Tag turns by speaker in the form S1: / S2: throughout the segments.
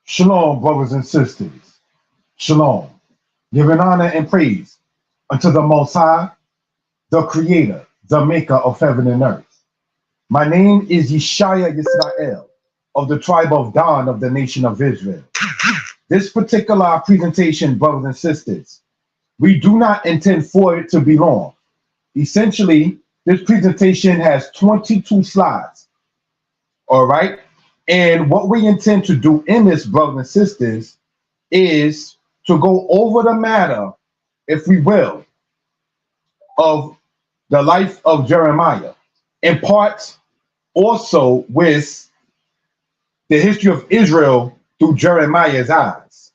S1: Shalom, brothers and sisters. Shalom. Giving honor and praise unto the Most High, the Creator, the Maker of heaven and earth. My name is Yeshaya Yisrael of the tribe of Dan of the nation of Israel. This particular presentation, brothers and sisters, we do not intend for it to be long. Essentially, this presentation has 22 slides. All right. And what we intend to do in this, brothers and sisters, is to go over the matter, if we will, of the life of Jeremiah, in part also with the history of Israel through Jeremiah's eyes.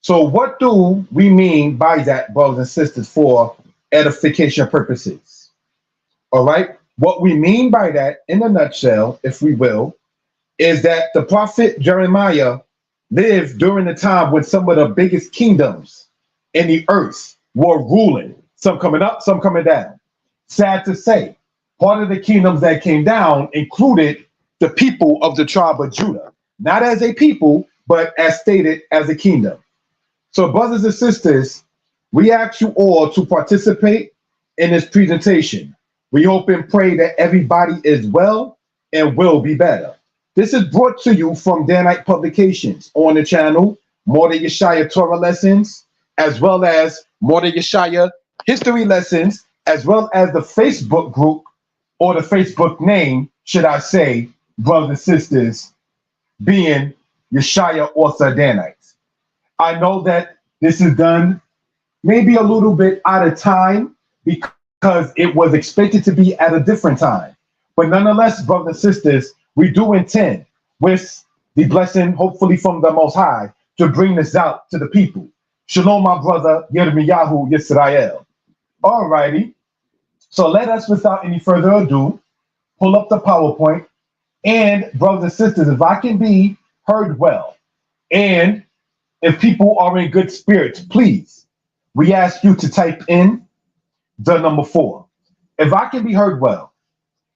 S1: So what do we mean by that, brothers and sisters, for edification purposes? All right. What we mean by that, in a nutshell, if we will, is that the prophet Jeremiah lived during the time when some of the biggest kingdoms in the earth were ruling, some coming up, some coming down. Sad to say, part of the kingdoms that came down included the people of the tribe of Judah, not as a people, but as stated as a kingdom. So brothers and sisters, we ask you all to participate in this presentation. We hope and pray that everybody is well and will be better. This is brought to you from Danite Publications on the channel, Mordeh Yeshaya Torah Lessons, as well as Mordeh Yeshaya History Lessons, as well as the Facebook group, or the Facebook name, should I say, brothers and sisters, being Yeshaya Author Danites. I know that this is done maybe a little bit out of time because it was expected to be at a different time. But nonetheless, brothers and sisters, we do intend, with the blessing, hopefully from the Most High, to bring this out to the people. Shalom, my brother, Yirmiyahu Yisrael. All righty. So let us, without any further ado, pull up the PowerPoint. And brothers and sisters, if I can be heard well, and if people are in good spirits, please, we ask you to type in the number 4. If I can be heard well,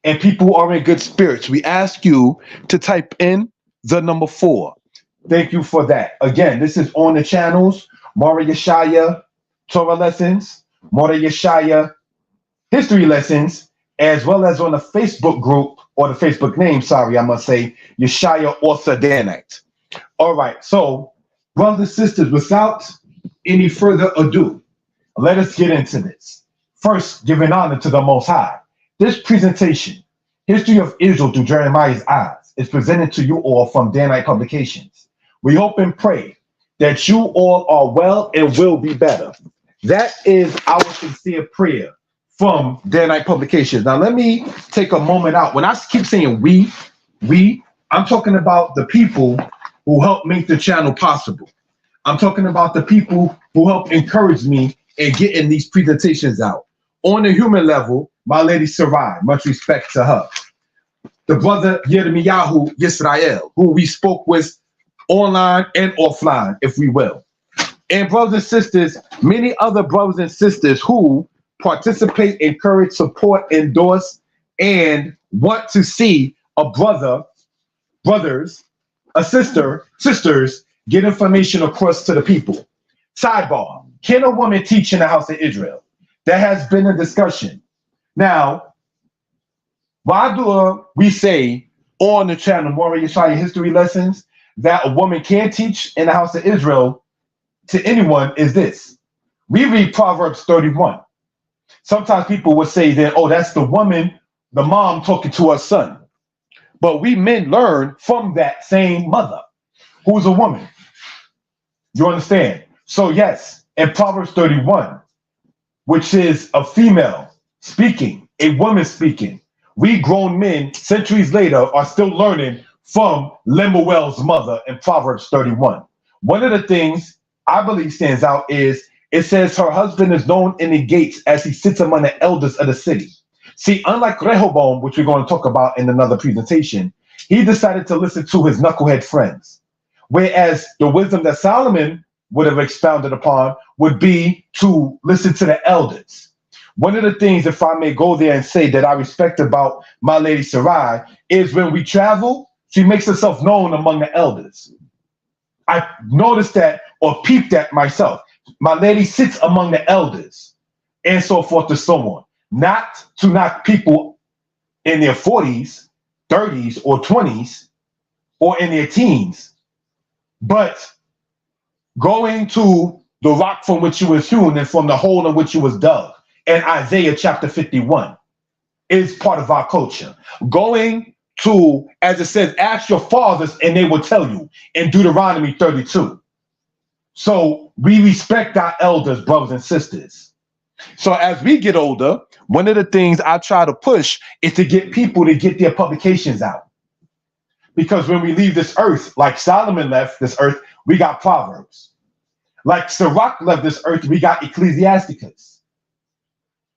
S1: and people are in good spirits, we ask you to type in the number 4. Thank you for that. Again, this is on the channels, Mordeh Yeshaya Torah Lessons, Mordeh Yeshaya History Lessons, as well as on the Facebook group, or the Facebook name, sorry, I must say, Yeshaya Author Danite. All right, so brothers and sisters, without any further ado, let us get into this. First, giving honor to the Most High. This presentation, History of Israel through Jeremiah's eyes, is presented to you all from Danite Publications. We hope and pray that you all are well and will be better. That is our sincere prayer from Danite Publications. Now, let me take a moment out. When I keep saying we, I'm talking about the people who help make the channel possible. I'm talking about the people who help encourage me in getting these presentations out. On the human level, my lady Sarai, much respect to her. The brother Yirmiyahu Yisrael, who we spoke with online and offline, if we will. And brothers and sisters, many other brothers and sisters who participate, encourage, support, endorse, and want to see a brothers, a sisters get information across to the people. Sidebar, can a woman teach in the house of Israel? There has been a discussion. Now, why do we say on the channel, Mordeh Yeshaya History Lessons, that a woman can teach in the house of Israel to anyone is this. We read Proverbs 31. Sometimes people would say that, oh, that's the woman, the mom talking to her son. But we men learn from that same mother, who's a woman. You understand? So yes, in Proverbs 31, which is a female speaking, a woman speaking, we grown men centuries later are still learning from Lemuel's mother in Proverbs 31. One of the things I believe stands out is it says her husband is known in the gates as he sits among the elders of the city. See, unlike Rehoboam, which we're going to talk about in another presentation, he decided to listen to his knucklehead friends. Whereas the wisdom that Solomon would have expounded upon would be to listen to the elders. One of the things, if I may go there and say, that I respect about my lady Sarai is when we travel, she makes herself known among the elders. I noticed that or peeped that myself. My lady sits among the elders and so forth and so on. Not to knock people in their 40s, 30s, or 20s, or in their teens, but going to the rock from which you was hewn and from the hole in which you was dug. And Isaiah chapter 51 is part of our culture. Going to, as it says, ask your fathers and they will tell you in Deuteronomy 32. So we respect our elders, brothers and sisters. So as we get older, one of the things I try to push is to get people to get their publications out. Because when we leave this earth, like Solomon left this earth, we got Proverbs. Like Sirach left this earth, we got Ecclesiasticus.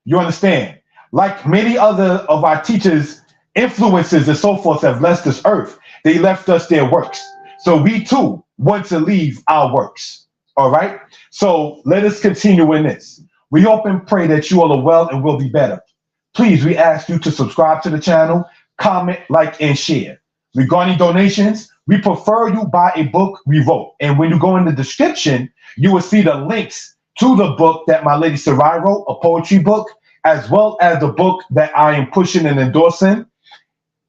S1: You understand? Like many other of our teachers, influences and so forth have left this earth. They left us their works. So we too want to leave our works. All right? So let us continue in this. We hope and pray that you all are well and will be better. Please, we ask you to subscribe to the channel, comment, like, and share. Regarding donations, we prefer you buy a book we wrote. And when you go in the description, you will see the links to the book that my lady Sarai wrote, a poetry book, as well as the book that I am pushing and endorsing.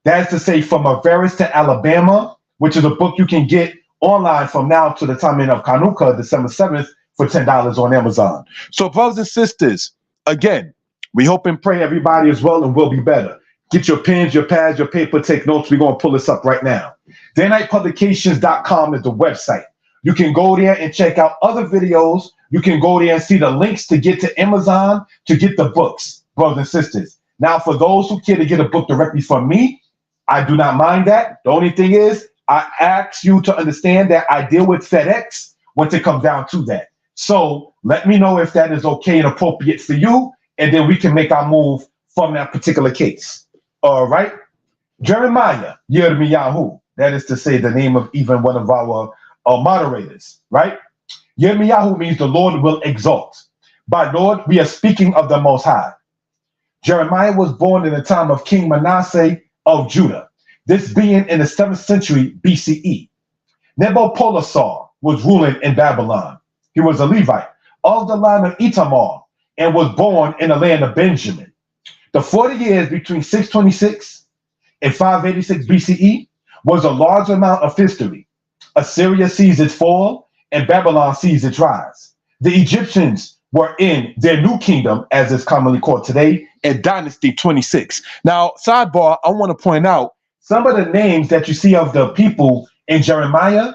S1: That's to say, From Avaris to Alabama, which is a book you can get online from now to the timing of Chanukah, December 7th, for $10 on Amazon. So, brothers and sisters, again, we hope and pray everybody is well and will be better. Get your pens, your pads, your paper, take notes. We're going to pull this up right now. daynightpublications.com is the website. You can go there and check out other videos. You can go there and see the links to get to Amazon to get the books, brothers and sisters. Now, for those who care to get a book directly from me, I do not mind that. The only thing is, I ask you to understand that I deal with FedEx once it comes down to that. So let me know if that is okay and appropriate for you, and then we can make our move from that particular case. All right. Jeremiah, Yirmiyahu, that is to say the name of even one of our moderators, right? Yirmiyahu means the Lord will exalt. By Lord, we are speaking of the Most High. Jeremiah was born in the time of King Manasseh of Judah, this being in the 7th century BCE. Nabopolassar was ruling in Babylon. He was a Levite of the line of Itamar and was born in the land of Benjamin. The 40 years between 626 and 586 BCE was a large amount of history. Assyria sees its fall and Babylon sees its rise. The Egyptians were in their new kingdom, as is commonly called today, in Dynasty 26. Now, sidebar, I want to point out some of the names that you see of the people in Jeremiah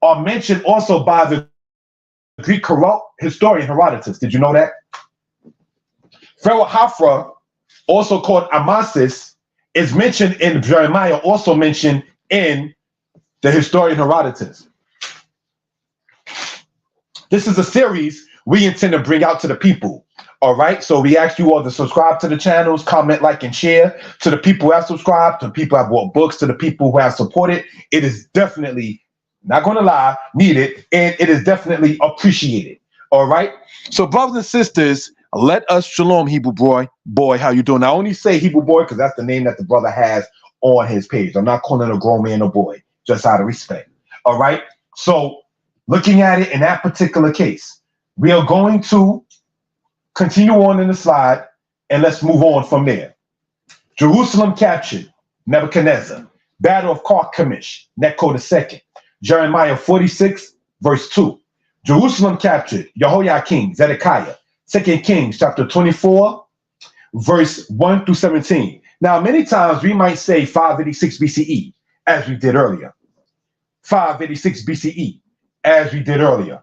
S1: are mentioned also by the Greek historian Herodotus. Did you know that? Pharaoh Hafra, also called Amasis, is mentioned in Jeremiah, also mentioned in the historian Herodotus. This is a series we intend to bring out to the people. All right. So we ask you all to subscribe to the channels, comment, like, and share. To the people who have subscribed, to the people who have bought books, to the people who have supported. It is definitely, not going to lie, needed, and it is definitely appreciated. All right. So, brothers and sisters, let us shalom, Hebrew boy. How you doing? I only say Hebrew boy because that's the name that the brother has on his page. I'm not calling a grown man a boy, just out of respect. All right. So, looking at it in that particular case, we are going to continue on in the slide, and let's move on from there. Jerusalem captured, Nebuchadnezzar. Battle of Carchemish, Necho II. Jeremiah 46, verse 2. Jerusalem captured, Jehoiakim, Zedekiah. 2 Kings chapter 24, verse 1 through 17. Now, many times we might say 586 BCE, as we did earlier. 586 BCE, as we did earlier.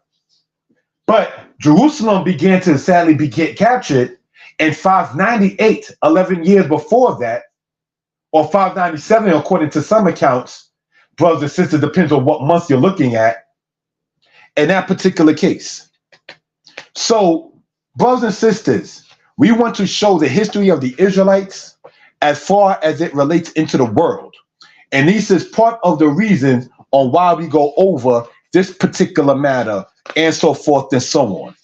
S1: But Jerusalem began to sadly get captured in 598, 11 years before that, or 597, according to some accounts, brothers and sisters, depends on what month you're looking at, in that particular case. So, brothers and sisters, we want to show the history of the Israelites as far as it relates into the world. And this is part of the reason on why we go over this particular matter and so forth and so on.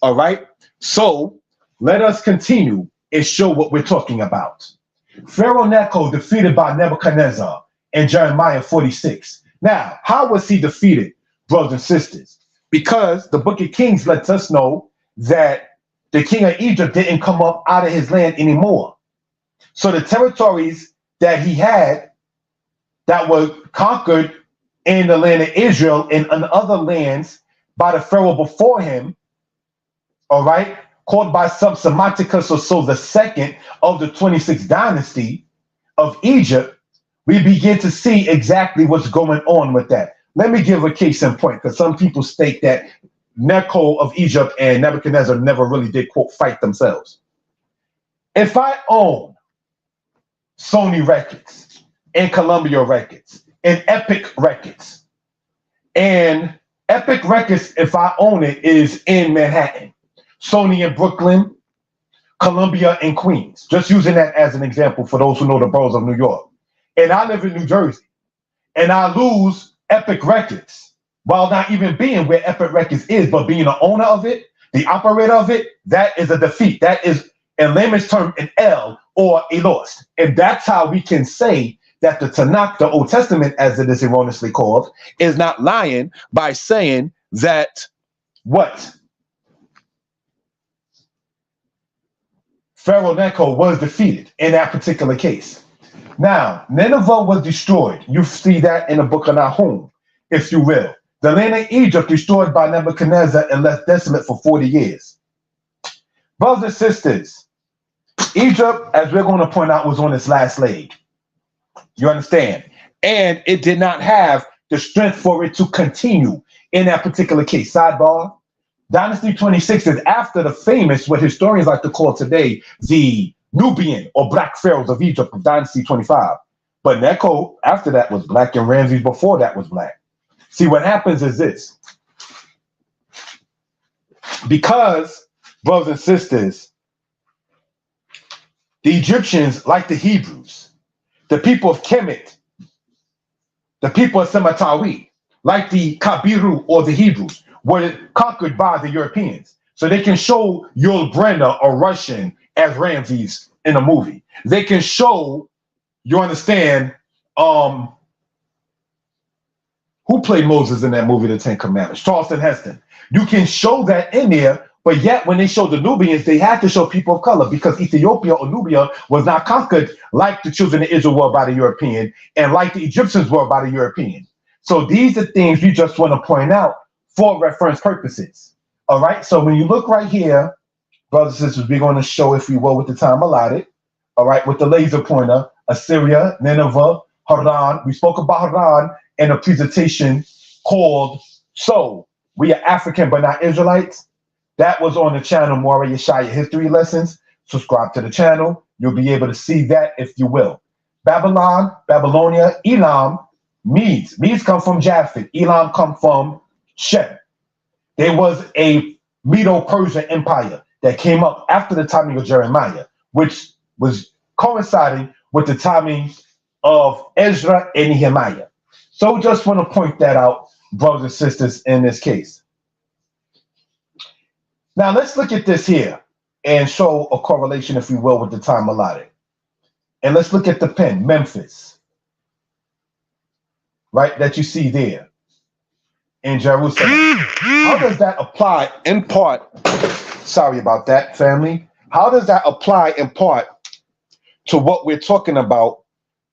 S1: All right. So let us continue and show what we're talking about. Pharaoh Necho defeated by Nebuchadnezzar in Jeremiah 46. Now, how was he defeated, brothers and sisters? Because the book of Kings lets us know that the king of Egypt didn't come up out of his land anymore. So the territories that he had that were conquered in the land of Israel and in other lands by the Pharaoh before him, all right, called by some Psammaticus or so the second of the 26th dynasty of Egypt, we begin to see exactly what's going on with that. Let me give a case in point, because some people state that Necho of Egypt and Nebuchadnezzar never really did, quote, fight themselves. If I own Sony Records and Columbia Records and Epic Records, and Epic Records, if I own it, is in Manhattan, Sony in Brooklyn, Columbia in Queens, just using that as an example for those who know the boroughs of New York, and I live in New Jersey, and I lose Epic Records, while not even being where Epic Records is, but being the owner of it, the operator of it, that is a defeat. That is, in layman's term, an L or a loss. And that's how we can say that the Tanakh, the Old Testament, as it is erroneously called, is not lying by saying that what? Pharaoh Necho was defeated in that particular case. Now, Nineveh was destroyed. You see that in the book of Nahum, if you will. The land of Egypt destroyed by Nebuchadnezzar and left desolate for 40 years. Brothers and sisters, Egypt, as we're going to point out, was on its last leg. You understand? And it did not have the strength for it to continue in that particular case. Sidebar, Dynasty 26 is after the famous, what historians like to call today, the Nubian or Black Pharaohs of Egypt of Dynasty 25. But Necho, after that, was black, and Ramses before that was black. See, what happens is this. Because, brothers and sisters, the Egyptians, like the Hebrews, the people of Kemet, the people of Sematawi, like the Kabiru or the Hebrews, were conquered by the Europeans. So they can show Yul Brynner or Russian as Ramses in a movie. They can show, you understand, who played Moses in that movie, The Ten Commandments? Charleston Heston. You can show that in there, but yet when they showed the Nubians, they had to show people of color because Ethiopia or Nubia was not conquered like the children of Israel were by the European and like the Egyptians were by the European. So these are things we just want to point out for reference purposes. All right, so when you look right here, brothers and sisters, we're going to show, if we will, with the time allotted, all right, with the laser pointer, Assyria, Nineveh, Haran. We spoke about Haran in a presentation called So We Are African but Not Israelites. That was on the channel Mora Yeshaya History Lessons. Subscribe to the channel. You'll be able to see that, if you will. Babylon, Babylonia, Elam, Medes. Medes come from Japheth. Elam come from Shem. There was a Medo-Persian empire that came up after the timing of Jeremiah, which was coinciding with the timing of Ezra and Nehemiah. So just want to point that out, brothers and sisters, in this case. Now let's look at this here and show a correlation, if we will, with the time allotted. And let's look at the pen, Memphis, right, that you see there in Jerusalem. How does that apply in part? Sorry about that, family. How does that apply in part to what we're talking about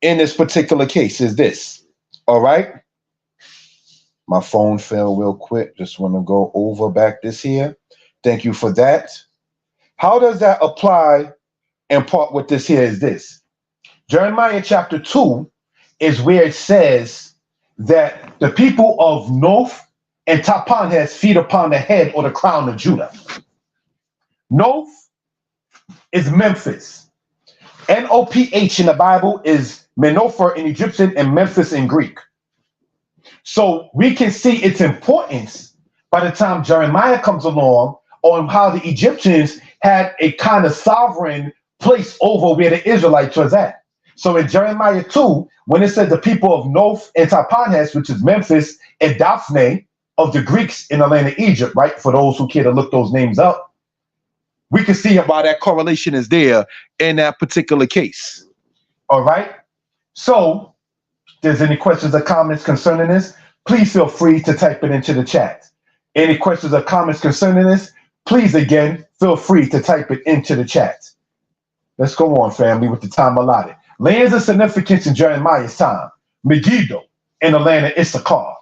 S1: in this particular case? Is this, all right? My phone fell real quick. Just want to go over back this here. Thank you for that. How does that apply in part with this here is this. Jeremiah chapter 2 is where it says that the people of Noph and Tahpanhes feed upon the head or the crown of Judah. Noph is Memphis. N-O-P-H in the Bible is Menopher in Egyptian and Memphis in Greek. So we can see its importance by the time Jeremiah comes along on how the Egyptians had a kind of sovereign place over where the Israelites was at. So in Jeremiah 2, when it said the people of Noph and Tahpanhes, which is Memphis, and Daphne of the Greeks in the land of Egypt, right? For those who care to look those names up. We can see why that correlation is there in that particular case. All right. So, if there's any questions or comments concerning this, please feel free to type it into the chat. Any questions or comments concerning this, please again feel free to type it into the chat. Let's go on, family, with the time allotted. Lands of significance in Jeremiah's time: Megiddo in the land of Issachar,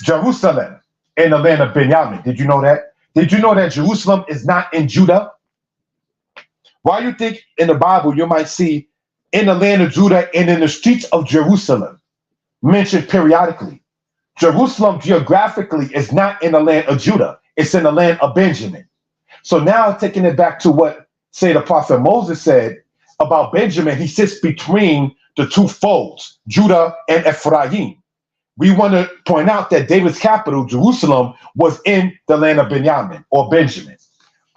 S1: Jerusalem in the land of Benjamin. Did you know that? Did you know that Jerusalem is not in Judah? Why you think in the Bible you might see in the land of Judah and in the streets of Jerusalem mentioned periodically? Jerusalem geographically is not in the land of Judah. It's in the land of Benjamin. So now taking it back to what, say, the prophet Moses said about Benjamin, he sits between the two folds, Judah and Ephraim. We want to point out that David's capital, Jerusalem, was in the land of Benjamin or Benjamin.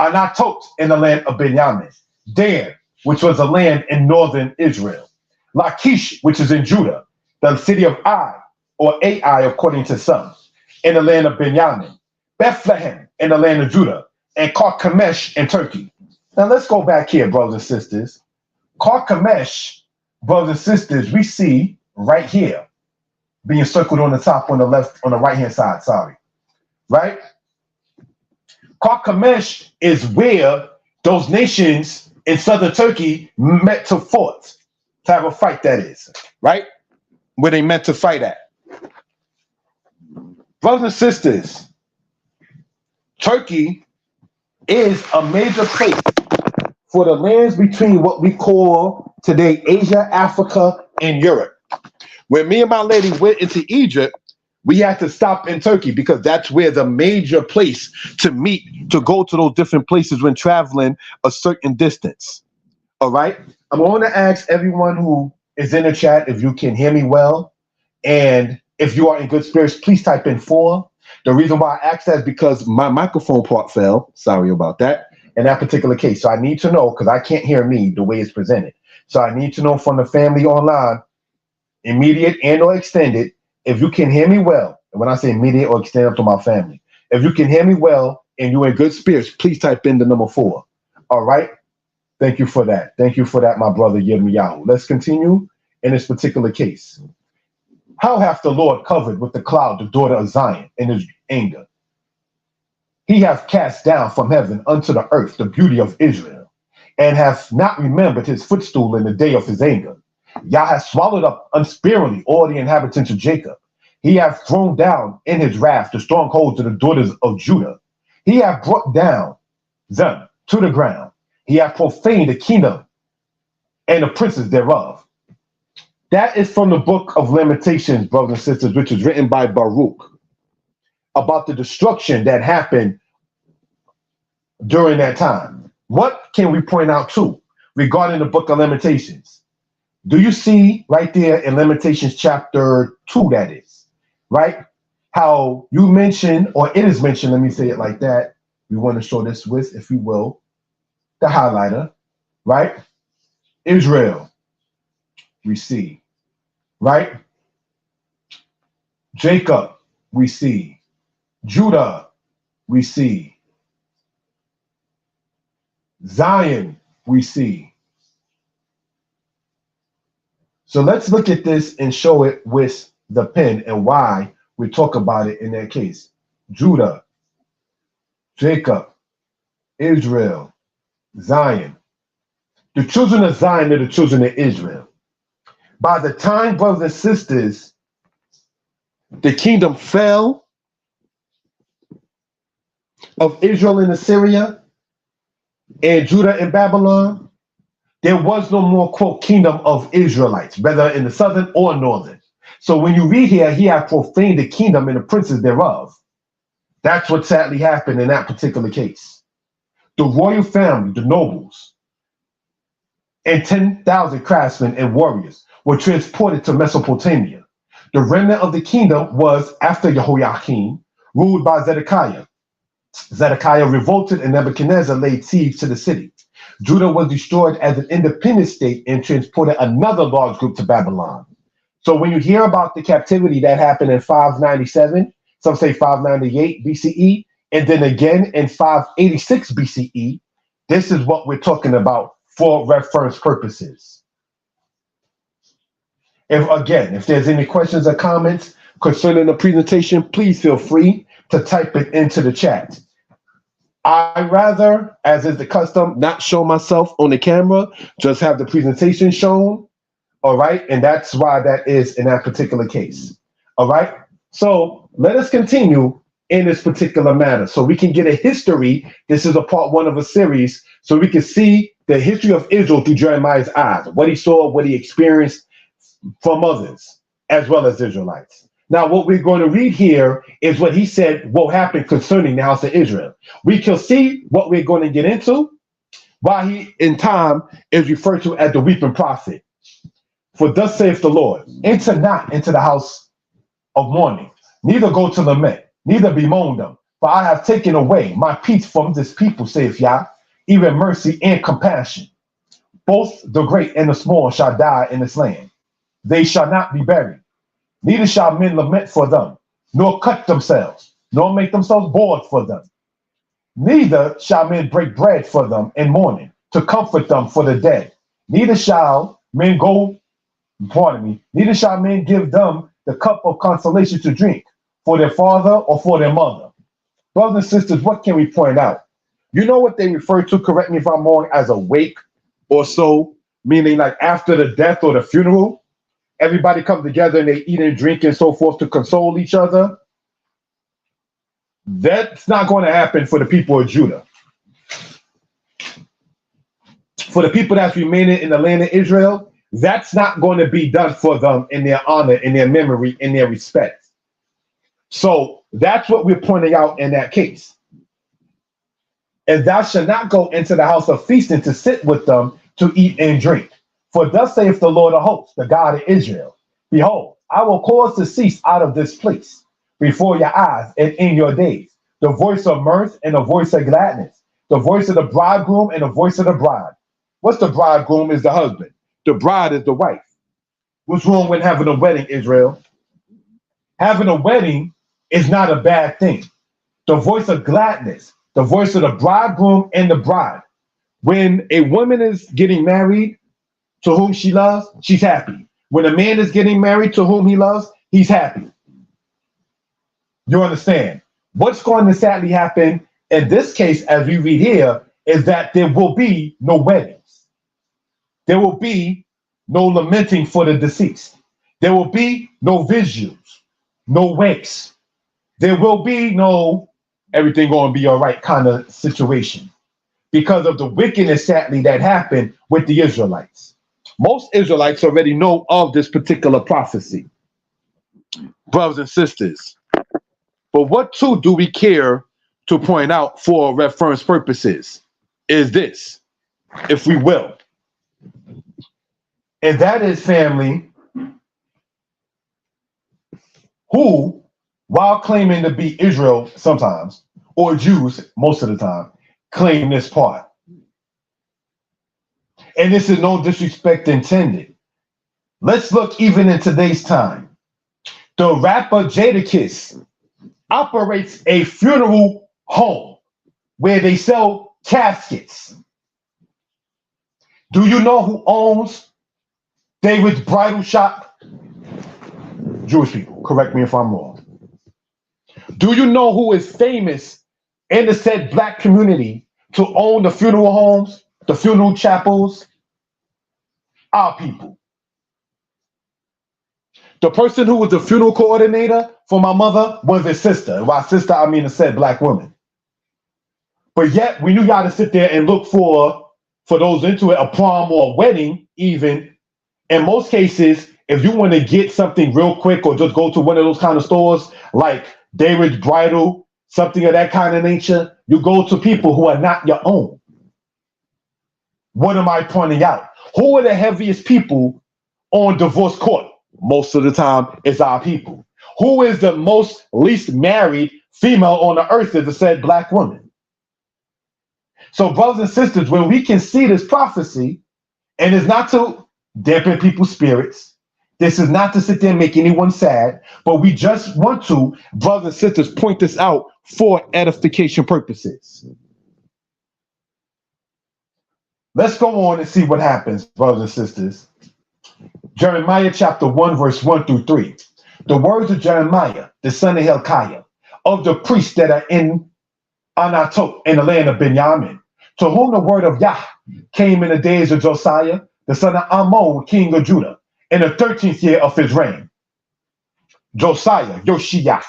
S1: Anatot in the land of Benjamin. Dan, which was a land in northern Israel. Lachish, which is in Judah. The city of Ai, or Ai, according to some, in the land of Benjamin. Bethlehem in the land of Judah. And Carchemish in Turkey. Now let's go back here, brothers and sisters. Carchemish, brothers and sisters, we see right here, being circled on the top, on the left, on the right-hand side, sorry. Right? Carchemish is where those nations in southern Turkey met to fight. To have a fight, that is. Right? Where they meant to fight at. Brothers and sisters, Turkey is a major place for the lands between what we call today Asia, Africa, and Europe. When me and my lady went into Egypt, we had to stop in Turkey because that's where the major place to meet, to go to those different places when traveling a certain distance. All right? I'm going to ask everyone who is in the chat if you can hear me well. And if you are in good spirits, please type in 4. The reason why I asked that is because my microphone part fell. Sorry about that. In that particular case. So I need to know, because I can't hear me the way it's presented. So I need to know from the family online, immediate and or extended, if you can hear me well. And when I say immediate or extended up to my family, if you can hear me well and you're in good spirits, please type in the number 4. All right. Thank you for that. Thank you for that, my brother Yirmiyahu. Let's continue in this particular case. How hath the Lord covered with the cloud the daughter of Zion in his anger? He hath cast down from heaven unto the earth the beauty of Israel, and hath not remembered his footstool in the day of his anger. Yah hath swallowed up unsparingly all the inhabitants of Jacob. He hath thrown down in his wrath the strongholds of the daughters of Judah. He hath brought down them to the ground. He hath profaned the kingdom and the princes thereof. That is from the book of Lamentations, brothers and sisters, which was written by Baruch, about the destruction that happened during that time. What can we point out too regarding the book of Lamentations? Do you see right there in Lamentations chapter 2, that is, right? How you mention, or it is mentioned, let me say it like that. We want to show this with, if you will, the highlighter, right? Israel, we see, right? Jacob, we see. Judah, we see. Zion, we see. So let's look at this and show it with the pen and why we talk about it in that case. Judah, Jacob, Israel, Zion. The children of Zion are the children of Israel. By the time, brothers and sisters, the kingdom fell of Israel and Assyria and Judah and Babylon, there was no more, quote, kingdom of Israelites, whether in the southern or northern. So when you read here, he hath profaned the kingdom and the princes thereof. That's what sadly happened in that particular case. The royal family, the nobles, and 10,000 craftsmen and warriors were transported to Mesopotamia. The remnant of the kingdom was after Jehoiakim, ruled by Zedekiah. Zedekiah revolted and Nebuchadnezzar laid siege to the city. Judah was destroyed as an independent state and transported another large group to Babylon. So when you hear about the captivity that happened in 597, some say 598 BCE, and then again in 586 BCE, This is what we're talking about for reference purposes. If there's any questions or comments concerning the presentation, please feel free to type it into the chat. I rather, as is the custom, not show myself on the camera, just have the presentation shown. All right. And that's why that is in that particular case. All right. So let us continue in this particular matter so we can get a history. This is a part one of a series, so we can see the history of Israel through Jeremiah's eyes, what he saw, what he experienced from others, as well as Israelites. Now, what we're going to read here is what he said will happen concerning the house of Israel. We can see what we're going to get into, why he in time is referred to as the weeping prophet. For thus saith the Lord, enter not into the house of mourning, neither go to lament, neither bemoan them. For I have taken away my peace from this people, saith Yah, even mercy and compassion. Both the great and the small shall die in this land. They shall not be buried. Neither shall men lament for them, nor cut themselves, nor make themselves bored for them. Neither shall men break bread for them in mourning, to comfort them for the dead. Neither shall men neither shall men give them the cup of consolation to drink for their father or for their mother. Brothers and sisters, what can we point out? You know what they refer to, correct me if I'm wrong, as a wake or so, meaning like after the death or the funeral, everybody comes together and they eat and drink and so forth to console each other. That's not going to happen for the people of Judah. For the people that's remaining in the land of Israel, that's not going to be done for them in their honor, in their memory, in their respect. So that's what we're pointing out in that case. And thou shalt not go into the house of feasting to sit with them to eat and drink. For thus saith the Lord of hosts, the God of Israel, behold, I will cause to cease out of this place before your eyes and in your days the voice of mirth and the voice of gladness, the voice of the bridegroom and the voice of the bride. What's the bridegroom? Is the husband. The bride is the wife. What's wrong with having a wedding, Israel? Having a wedding is not a bad thing. The voice of gladness, the voice of the bridegroom and the bride. When a woman is getting married to whom she loves, she's happy. When a man is getting married to whom he loves, he's happy. You understand? What's going to sadly happen in this case, as we read here, is that there will be no weddings. There will be no lamenting for the deceased. There will be no visuals, no wakes. There will be no everything going to be all right kind of situation because of the wickedness, sadly, that happened with the Israelites. Most Israelites already know of this particular prophecy, brothers and sisters. But what too do we care to point out for reference purposes is this, if we will. And that is, family, who, while claiming to be Israel sometimes, or Jews most of the time, claim this part. And this is no disrespect intended. Let's look even in today's time. The rapper Jadakiss operates a funeral home where they sell caskets. Do you know who owns David's bridal shop? Jewish people, correct me if I'm wrong. Do you know who is famous in the said black community to own the funeral homes, the funeral chapels? Our people. The person who was the funeral coordinator for my mother was his sister. And by sister, I mean the said black woman. But yet, we knew y'all to sit there and look for those into it, a prom or a wedding even. In most cases, if you want to get something real quick or just go to one of those kind of stores like David's Bridal, something of that kind of nature, you go to people who are not your own. What am I pointing out? Who are the heaviest people on divorce court? Most of the time, it's our people. Who is the most least married female on the earth is the said black woman. So, brothers and sisters, when we can see this prophecy, and it's not to dampen people's spirits, this is not to sit there and make anyone sad, but we just want to, brothers and sisters, point this out for edification purposes. Let's go on and see what happens, brothers and sisters. Jeremiah chapter 1, verse 1 through 3. The words of Jeremiah, the son of Hilkiah, of the priests that are in Anatot, in the land of Benjamin, to whom the word of Yah came in the days of Josiah, the son of Ammon, king of Judah, in the 13th year of his reign. Josiah, Yoshiah,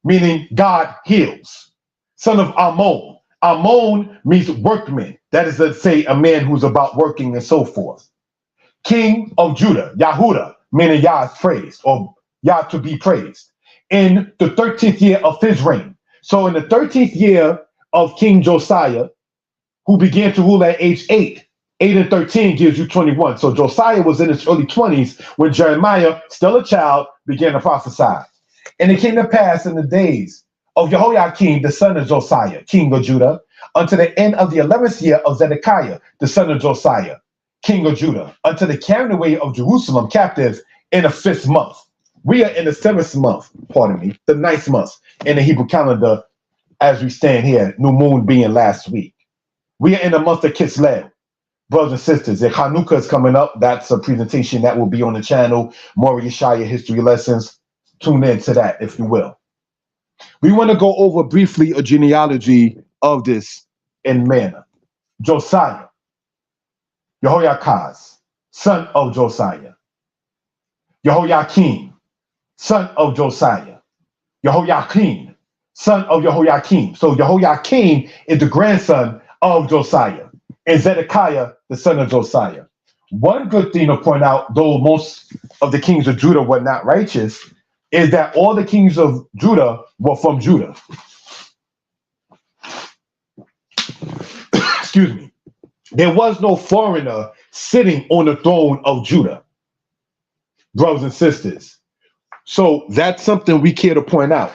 S1: meaning God heals, son of Ammon. Ammon means workman. That is to say, a man who's about working and so forth. King of Judah, Yahudah, meaning Yah is praised, or Yah to be praised, in the 13th year of his reign. So in the 13th year of King Josiah, who began to rule at age 8, 8 and 13 gives you 21. So Josiah was in his early 20s when Jeremiah, still a child, began to prophesy. And it came to pass in the days of Jehoiakim, the son of Josiah, king of Judah, unto the end of the 11th year of Zedekiah, the son of Josiah, king of Judah, unto the carrying away of Jerusalem captives in the 5th month. We are in the 7th month, pardon me, the 9th month in the Hebrew calendar as we stand here, new moon being last week. We are in the month of Kislev. Brothers and sisters, if Hanukkah is coming up, that's a presentation that will be on the channel, Mori Yeshaya History Lessons. Tune in to that, if you will. We want to go over briefly a genealogy of this in manner. Josiah, Jehoiakaz, son of Josiah. Jehoiakim, son of Josiah. Jehoiakim, son of Jehoiakim. So Jehoiakim is the grandson of Josiah, and Zedekiah, the son of Josiah. One good thing to point out, though most of the kings of Judah were not righteous, is that all the kings of Judah were from Judah. Excuse me. There was no foreigner sitting on the throne of Judah, brothers and sisters. So that's something we care to point out.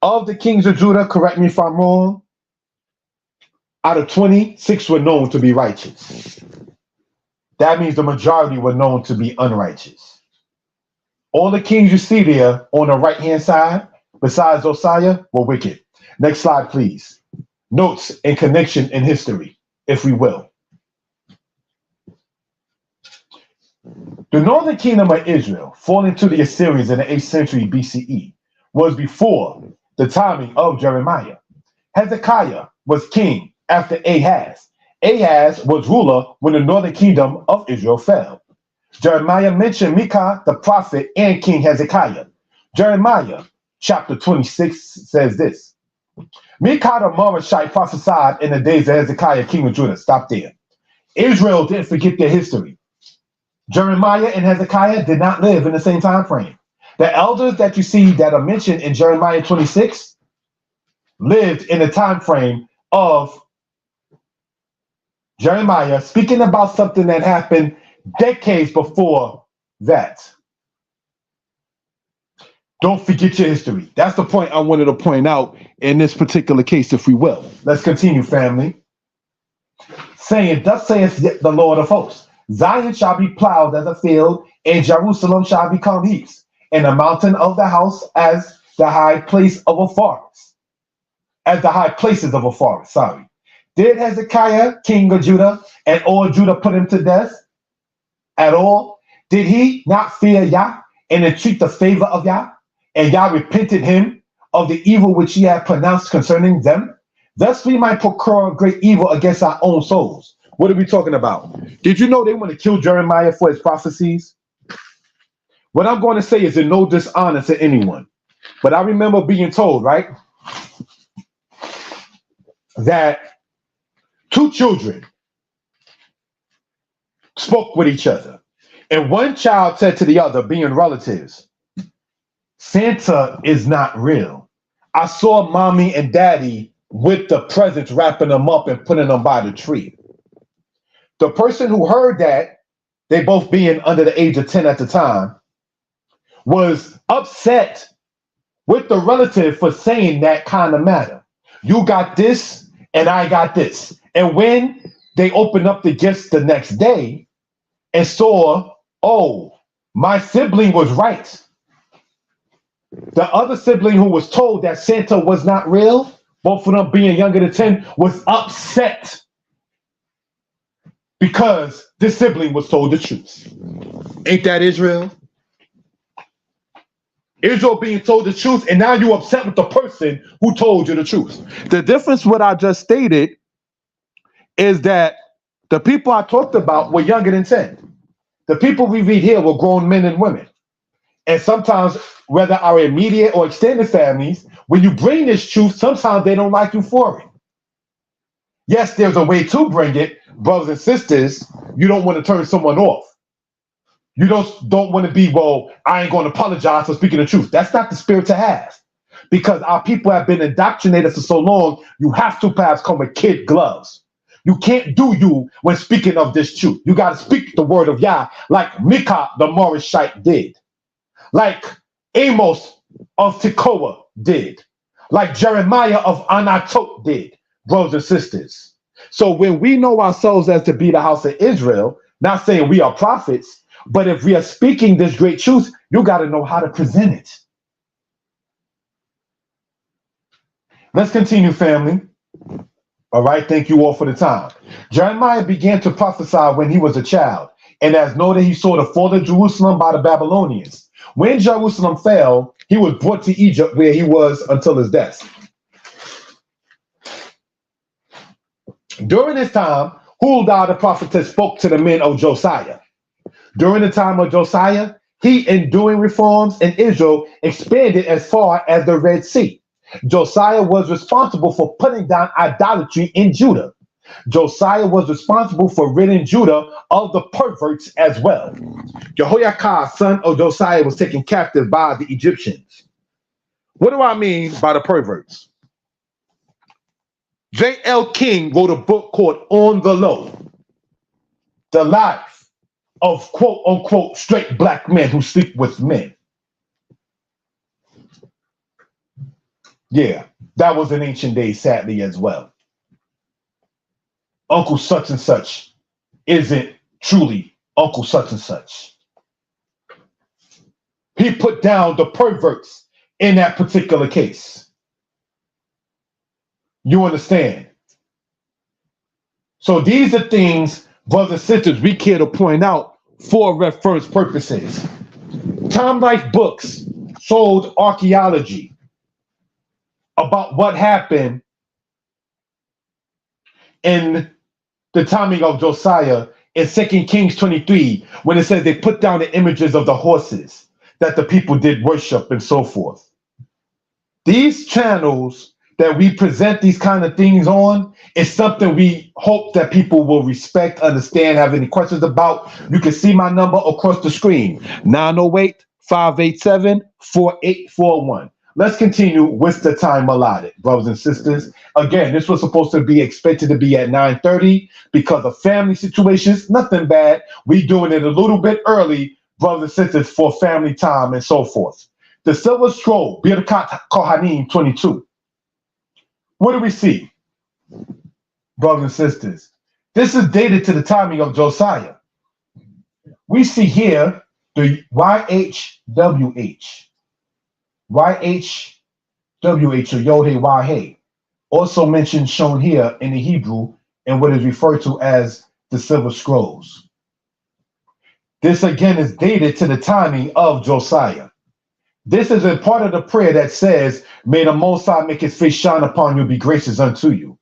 S1: Of the kings of Judah, correct me if I'm wrong, out of 26 were known to be righteous. That means the majority were known to be unrighteous. All the kings you see there on the right-hand side, besides Josiah, were wicked. Next slide, please. Notes and connection in history, if we will. The northern kingdom of Israel, falling to the Assyrians in the 8th century BCE, was before the timing of Jeremiah. Hezekiah was king after Ahaz. Ahaz was ruler when the northern kingdom of Israel fell. Jeremiah mentioned Micah the prophet and King Hezekiah. Jeremiah chapter 26 says this. Micah the Morashite prophesied in the days of Hezekiah, king of Judah. Stop there. Israel didn't forget their history. Jeremiah and Hezekiah did not live in the same time frame. The elders that you see that are mentioned in Jeremiah 26 lived in the time frame of Jeremiah, speaking about something that happened decades before that. Don't forget your history. That's the point I wanted to point out in this particular case, if we will. Let's continue, family. Saying, thus saith the Lord of hosts, Zion shall be plowed as a field, and Jerusalem shall become heaps, and the mountain of the house as the high place of a forest. As the high places of a forest, sorry. Did Hezekiah, king of Judah, and all Judah put him to death at all? Did he not fear Yah and entreat the favor of Yah? And Yah repented him of the evil which he had pronounced concerning them? Thus we might procure great evil against our own souls. What are we talking about? Did you know they want to kill Jeremiah for his prophecies? What I'm going to say is in no dishonor to anyone. But I remember being told, right, that two children spoke with each other. And one child said to the other, being relatives, Santa is not real. I saw mommy and daddy with the presents, wrapping them up and putting them by the tree. The person who heard that, they both being under the age of 10 at the time, was upset with the relative for saying that kind of matter. You got this and I got this. And when they opened up the gifts the next day and saw, oh, my sibling was right. The other sibling who was told that Santa was not real, both of them being younger than 10, was upset. because this sibling was told the truth. Ain't that Israel? Israel being told the truth, and now you're upset with the person who told you the truth. The difference, what I just stated, is that the people I talked about were younger than 10. The people we read here were grown men and women. And sometimes, whether our immediate or extended families, when you bring this truth, sometimes they don't like you for it. Yes, there's a way to bring it, brothers and sisters. You don't want to turn someone off. You don't want to be, well, I ain't going to apologize for speaking the truth. That's not the spirit to have. Because our people have been indoctrinated for so long, you have to perhaps come with kid gloves. You can't do you when speaking of this truth. You got to speak the word of Yah like Micah the Morishite did. Like Amos of Tekoa did. Like Jeremiah of Anatot did, brothers and sisters. So when we know ourselves as to be the house of Israel, not saying we are prophets, but if we are speaking this great truth, you got to know how to present it. Let's continue, family. All right, thank you all for the time. Jeremiah began to prophesy when he was a child, and as noted, he saw the fall of Jerusalem by the Babylonians. When Jerusalem fell, he was brought to Egypt, where he was until his death. During this time, Huldah the prophetess spoke to the men of Josiah. During the time of Josiah, he, in doing reforms in Israel, expanded as far as the Red Sea. Josiah was responsible for putting down idolatry in Judah. Josiah was responsible for ridding Judah of the perverts as well. Jehoiakim, son of Josiah, was taken captive by the Egyptians. What do I mean by the perverts? J.L. King wrote a book called On the Low, The Life of quote unquote straight black men who sleep with men. Yeah, that was in ancient days, sadly, as well. Uncle such and such isn't truly Uncle such and such. He put down the perverts in that particular case. You understand? So these are things, brothers and sisters, we care to point out for reference purposes. Time Life Books sold archaeology about what happened in the timing of Josiah in 2 Kings 23, when it says they put down the images of the horses that the people did worship and so forth. These channels that we present these kind of things on is something we hope that people will respect, understand, have any questions about. You can see my number across the screen, 908-587-4841. Let's continue with the time allotted, brothers and sisters. Again, this was supposed to be expected to be at 9:30 because of family situations. Nothing bad. We doing it a little bit early, brothers and sisters, for family time and so forth. The Silver Scroll, Birkat Kohanim 22. What do we see, brothers and sisters? This is dated to the timing of Josiah. We see here the YHWH. YHWH, or Yod-Heh-Wah-Heh, also mentioned, shown here in the Hebrew, and what is referred to as the Silver Scrolls. This again is dated to the timing of Josiah. This is a part of the prayer that says, may the Most High make his face shine upon you, be gracious unto you.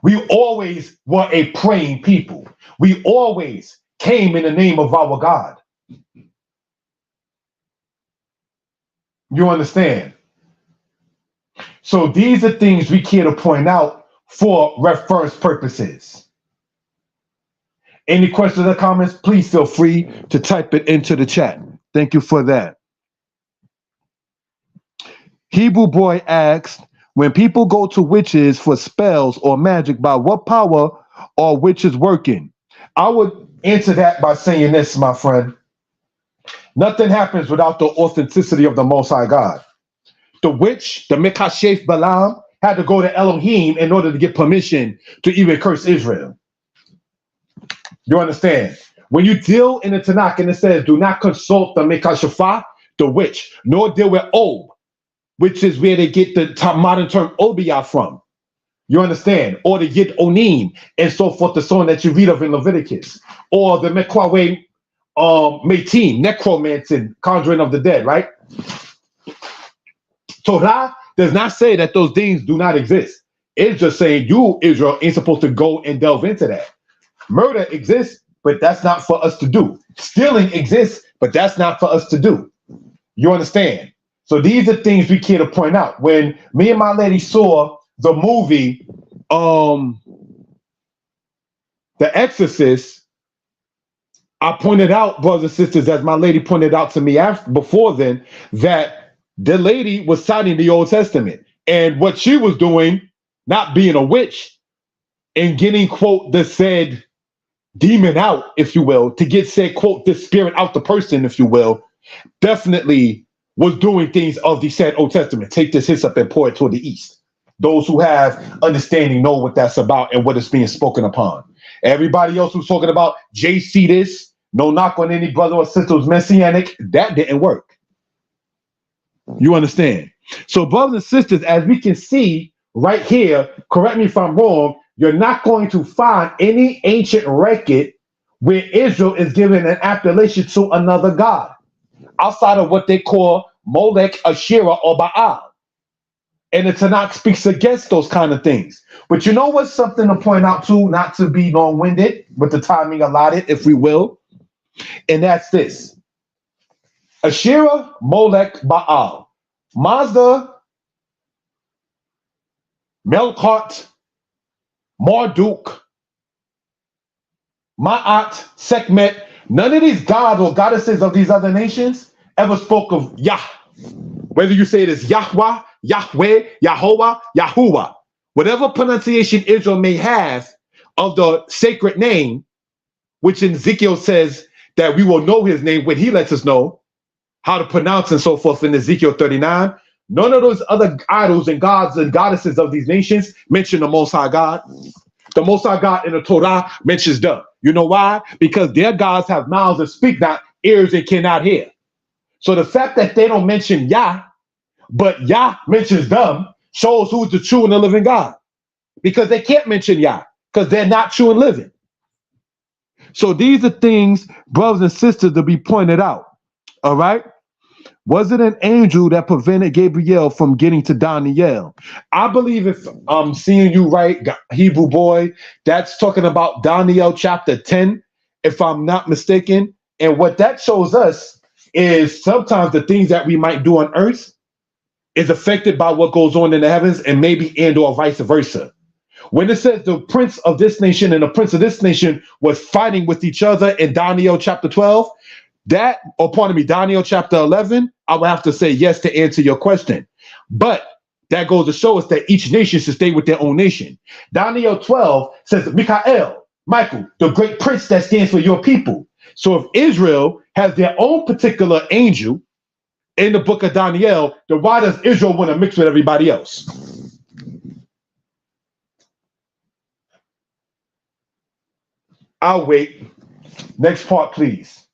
S1: We always were a praying people. We always came in the name of our God. You understand? So these are things we care to point out for reference purposes. Any questions or comments, please feel free to type it into the chat. Thank you for that. Hebrew Boy asked, when people go to witches for spells or magic, by what power are witches working? I would answer that by saying this, my friend. Nothing happens without the authenticity of the Most High God. The witch, the Mekashef Balaam, had to go to Elohim in order to get permission to even curse Israel. You understand? When you deal in the Tanakh and it says, do not consult the Mekashefah, the witch, nor deal with Ob, which is where they get the modern term Obiah from. You understand? Or the Yid Onim and so forth, the song that you read of in Leviticus. Or the Mekwawe Metim, necromancy, conjuring of the dead, right? Torah does not say that those things do not exist. It's just saying you, Israel, ain't supposed to go and delve into that. Murder exists, but that's not for us to do. Stealing exists, but that's not for us to do. You understand? So these are things we care to point out. When me and my lady saw the movie, The Exorcist, I pointed out, brothers and sisters, as my lady pointed out to me before then, that the lady was citing the Old Testament. And what she was doing, not being a witch, and getting, quote, the said demon out, if you will, to get said, quote, the spirit out the person, if you will, definitely was doing things of the said Old Testament. Take this hyssop and pour it toward the east. Those who have understanding know what that's about and what is being spoken upon. Everybody else who's talking about JC this, no knock on any brother or sister who's messianic, that didn't work. You understand? So brothers and sisters, as we can see right here, correct me if I'm wrong, you're not going to find any ancient record where Israel is given an appellation to another god outside of what they call Molech, Asherah, or Baal. And the Tanakh speaks against those kind of things. But you know what's something to point out too, not to be long-winded with the timing allotted, if we will, and that's this. Asherah, Molech, Baal, Mazda, Melkart, Marduk, Ma'at, Sekhmet, none of these gods or goddesses of these other nations ever spoke of Yah. Whether you say it is Yahweh, Yahweh, Yahovah, Yahuwah, whatever pronunciation Israel may have of the sacred name, which in Ezekiel says that we will know his name when he lets us know how to pronounce and so forth in Ezekiel 39. None of those other idols and gods and goddesses of these nations mention the Most High God. The Most High God in the Torah mentions them. You know why? Because their gods have mouths that speak not, ears that cannot hear. So the fact that they don't mention Yah, but Yah mentions them, shows who's the true and the living God. Because they can't mention Yah, because they're not true and living. So these are things, brothers and sisters, to be pointed out. All right? Was it an angel that prevented Gabriel from getting to Daniel? I believe, if I'm seeing you right, Hebrew boy, that's talking about Daniel chapter 10, if I'm not mistaken. And what that shows us is sometimes the things that we might do on earth is affected by what goes on in the heavens, and maybe and or vice versa. When it says the prince of this nation and the prince of this nation was fighting with each other in Daniel chapter 12, Daniel chapter 11, I would have to say yes to answer your question. But that goes to show us that each nation should stay with their own nation. Daniel 12 says, Michael, the great prince that stands for your people. So if Israel has their own particular angel in the book of Daniel, then why does Israel want to mix with everybody else? I'll wait. Next part, please.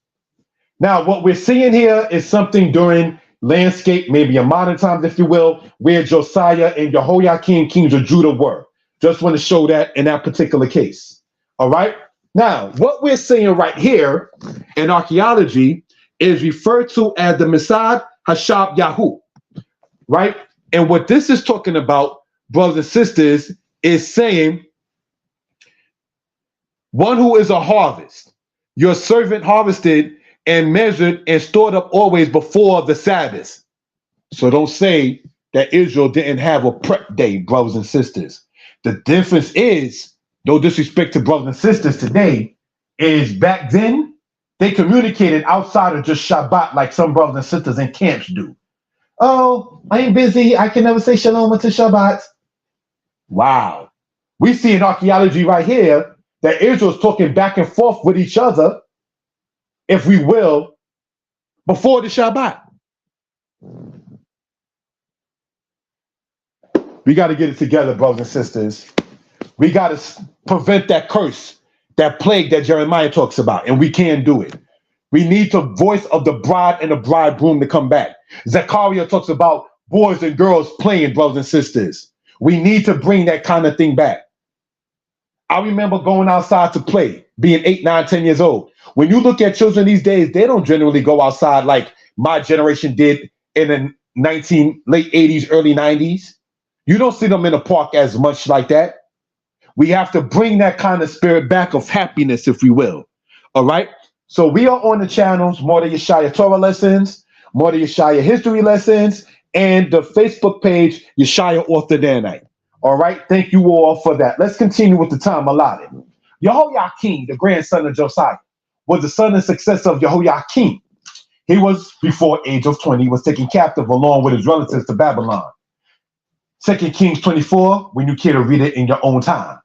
S1: Now, what we're seeing here is something during landscape, maybe in modern times, if you will, where Josiah and Jehoiakim, kings of Judah, were. Just want to show that in that particular case. All right. Now, what we're seeing right here in archaeology is referred to as the Mesad Hashab Yahu. Right. And what this is talking about, brothers and sisters, is saying one who is a harvest. Your servant harvested and measured and stored up always before the Sabbath. So don't say that Israel didn't have a prep day, brothers and sisters. The difference is, no disrespect to brothers and sisters today, is back then they communicated outside of just Shabbat like some brothers and sisters in camps do. Oh, I ain't busy. I can never say Shalom until Shabbat. Wow. We see in archaeology right here that Israel's talking back and forth with each other, if we will, before the Shabbat. We got to get it together, brothers and sisters. We got to prevent that curse, that plague that Jeremiah talks about, and we can do it. We need the voice of the bride and the bridegroom to come back. Zechariah talks about boys and girls playing, brothers and sisters. We need to bring that kind of thing back. I remember going outside to play, being 8, 9, 10 years old. When you look at children these days, they don't generally go outside like my generation did in the late 80s, early 90s. You don't see them in the park as much like that. We have to bring that kind of spirit back of happiness, if we will. All right. So we are on the channels, Mordeh Yeshaya Torah lessons, Mordeh Yeshaya history lessons, and the Facebook page, Yeshaya Orthodanite. All right. Thank you all for that. Let's continue with the time allotted. Jehoiakim, the grandson of Josiah, was the son and successor of Jehoiakim. He was, before age of 20, was taken captive along with his relatives to Babylon. 2 Kings 24, when you care to read it in your own time.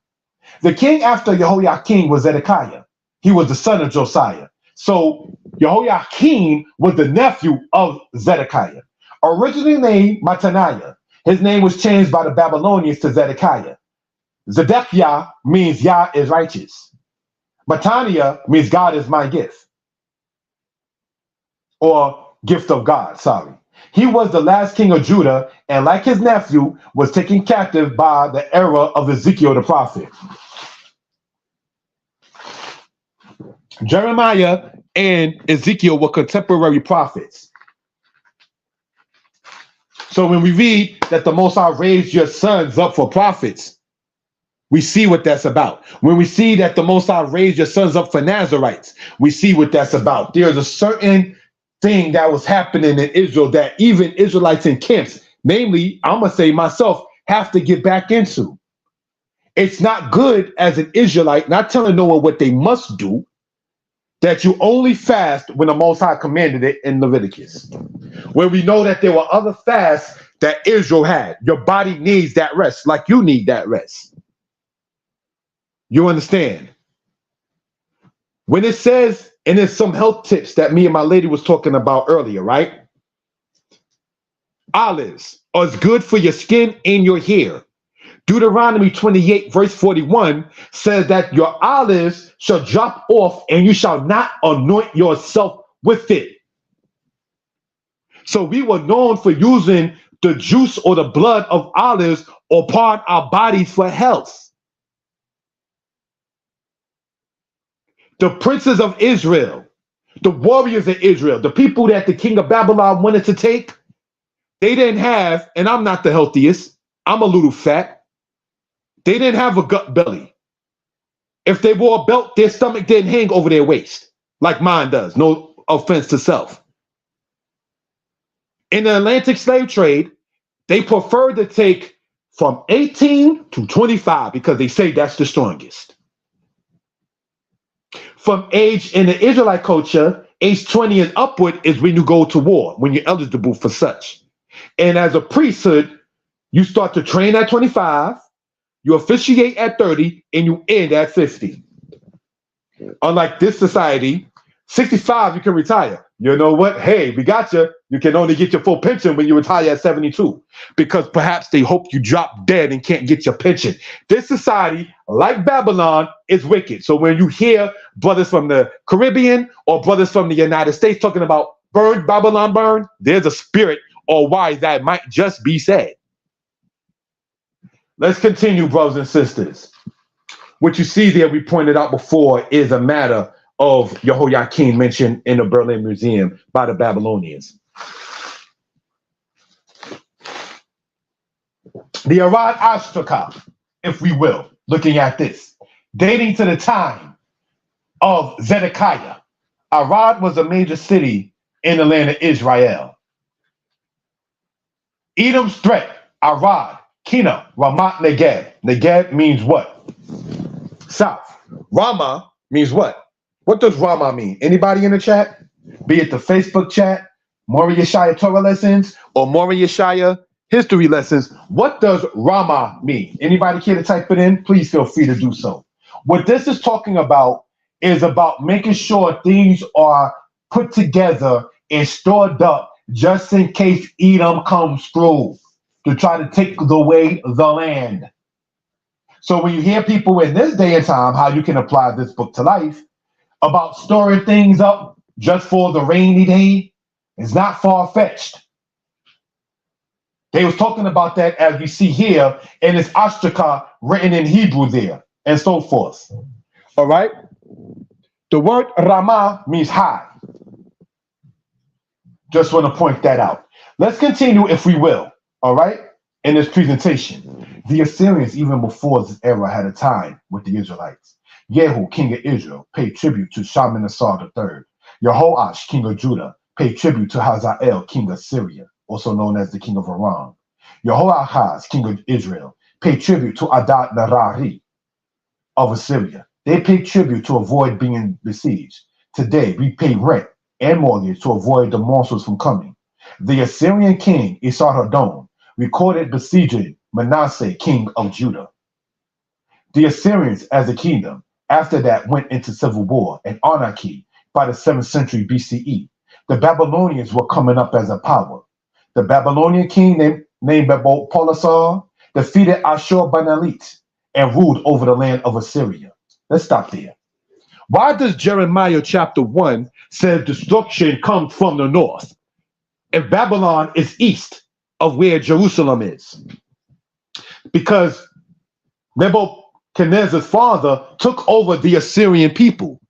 S1: The king after Jehoiakim was Zedekiah. He was the son of Josiah. So Jehoiakim was the nephew of Zedekiah. Originally named Mattaniah, his name was changed by the Babylonians to Zedekiah. Zedekiah means Yah is righteous. Mattaniah means God is my gift. Or gift of God, sorry. He was the last king of Judah, and like his nephew, was taken captive by the era of Ezekiel the prophet. Jeremiah and Ezekiel were contemporary prophets. So when we read that the Most High raised your sons up for prophets, we see what that's about. When we see that the Most High raised your sons up for Nazarites, we see what that's about. There's a certain thing that was happening in Israel that even Israelites in camps, namely, I'm going to say myself, have to get back into. It's not good as an Israelite, not telling no one what they must do, that you only fast when the Most High commanded it in Leviticus. Where we know that there were other fasts that Israel had. Your body needs that rest, like you need that rest. You understand? When it says, and there's some health tips that me and my lady was talking about earlier, right? Olives are good for your skin and your hair. Deuteronomy 28 verse 41 says that your olives shall drop off and you shall not anoint yourself with it. So we were known for using the juice or the blood of olives upon our bodies for health. The princes of Israel, the warriors of Israel, the people that the king of Babylon wanted to take, they didn't have, and I'm not the healthiest, I'm a little fat. They didn't have a gut belly. If they wore a belt, their stomach didn't hang over their waist like mine does. No offense to self. In the Atlantic slave trade, they preferred to take from 18 to 25 because they say that's the strongest. From age in the Israelite culture, age 20 and upward is when you go to war, when you're eligible for such. And as a priesthood, you start to train at 25, you officiate at 30, and you end at 50. Unlike this society, 65, you can retire. You know what? Hey, we got you. You can only get your full pension when you retire at 72 because perhaps they hope you drop dead and can't get your pension. This society, like Babylon, is wicked. So when you hear brothers from the Caribbean or brothers from the United States talking about burn, Babylon burn, there's a spirit or why that might just be said. Let's continue, brothers and sisters. What you see there, we pointed out before, is a matter of Jehoiakim mentioned in the Berlin Museum by the Babylonians. The Arad Ashtakah, if we will, looking at this, dating to the time of Zedekiah. Arad was a major city in the land of Israel. Edom's threat, Arad, Kina, Ramat Negev. Negev means what? South. Ramah means what? What does Ramah mean? Anybody in the chat? Be it the Facebook chat, Mordeh Yeshaya Torah lessons, or Mordeh Yeshaya history lessons. What does Ramah mean? Anybody care to type it in? Please feel free to do so. What this is talking about is about making sure things are put together and stored up just in case Edom comes through to try to take away the land. So when you hear people in this day and time, how you can apply this book to life, about storing things up just for the rainy day, is not far-fetched. They was talking about that as we see here, and it's Ashtakar written in Hebrew there, and so forth. All right? The word Ramah means high. Just want to point that out. Let's continue, if we will, all right, in this presentation. The Assyrians, even before this era, had a time with the Israelites. Yehu, king of Israel, paid tribute to Manasseh III. Jehoash, king of Judah, paid tribute to Hazael, king of Syria, also known as the king of Aram. Jehoahaz, king of Israel, paid tribute to Adad Narari of Assyria. They paid tribute to avoid being besieged. Today, we pay rent and mortgage to avoid the monsters from coming. The Assyrian king Esarhaddon recorded besieging Manasseh, king of Judah. The Assyrians, as a kingdom, after that went into civil war and anarchy by the 7th century BCE. The Babylonians were coming up as a power. The Babylonian king named Nabopolassar defeated Ashur-banalit and ruled over the land of Assyria. Let's stop there. Why does Jeremiah chapter 1 say destruction comes from the north if Babylon is east of where Jerusalem is? Because Nebuchadnezzar's father took over the Assyrian people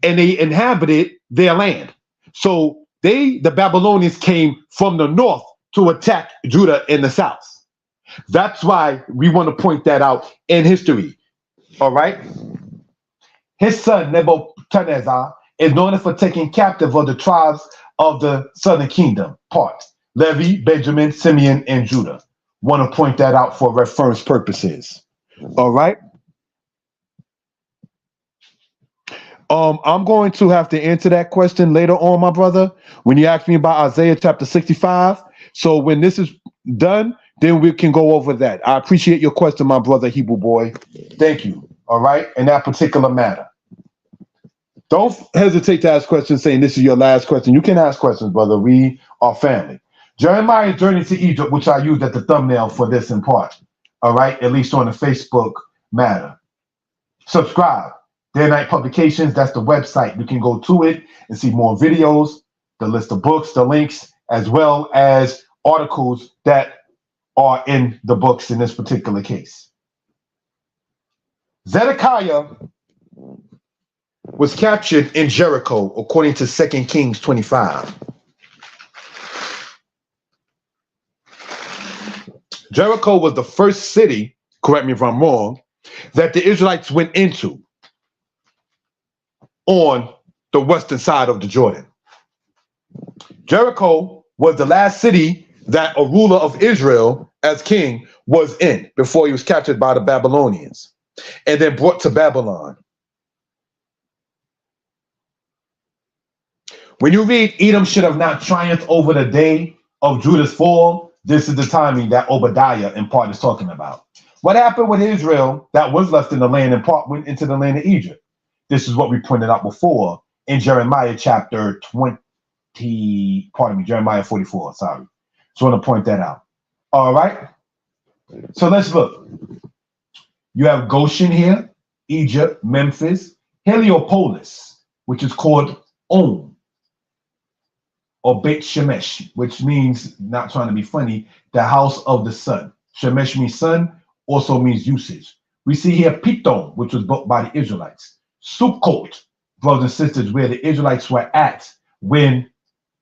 S1: and they inhabited their land. So the Babylonians came from the north to attack Judah in the south. That's why we want to point that out in history. All right? His son Nebuchadnezzar is known for taking captive of the tribes of the southern kingdom part: Levi, Benjamin, Simeon, and Judah. Want to point that out for reference purposes. All right. I'm going to have to answer that question later on, my brother, when you ask me about Isaiah chapter 65. So when this is done, then we can go over that. I appreciate your question, my brother, Hebrew boy. Thank you. All right. In that particular matter. Don't hesitate to ask questions saying this is your last question. You can ask questions, brother. We are family. Jeremiah's journey to Egypt, which I used at the thumbnail for this in part. All right. At least on the Facebook matter. Subscribe. Day Night Publications, that's the website. You can go to it and see more videos, the list of books, the links, as well as articles that are in the books in this particular case. Zedekiah was captured in Jericho, according to 2 Kings 25. Jericho was the first city, correct me if I'm wrong, that the Israelites went into on the western side of the Jordan. Jericho was the last city that a ruler of Israel as king was in before he was captured by the Babylonians and then brought to Babylon. When you read Edom should have not triumphed over the day of Judah's fall, this is the timing that Obadiah in part is talking about. What happened with Israel that was left in the land in part went into the land of Egypt? This is what we pointed out before in Jeremiah chapter 44, sorry. Just want to point that out. All right. So let's look. You have Goshen here, Egypt, Memphis, Heliopolis, which is called Om, or Beit Shemesh, which means, not trying to be funny, the house of the sun. Shemesh means sun, also means usage. We see here Pithom, which was built by the Israelites. Sukkot, brothers and sisters, where the Israelites were at when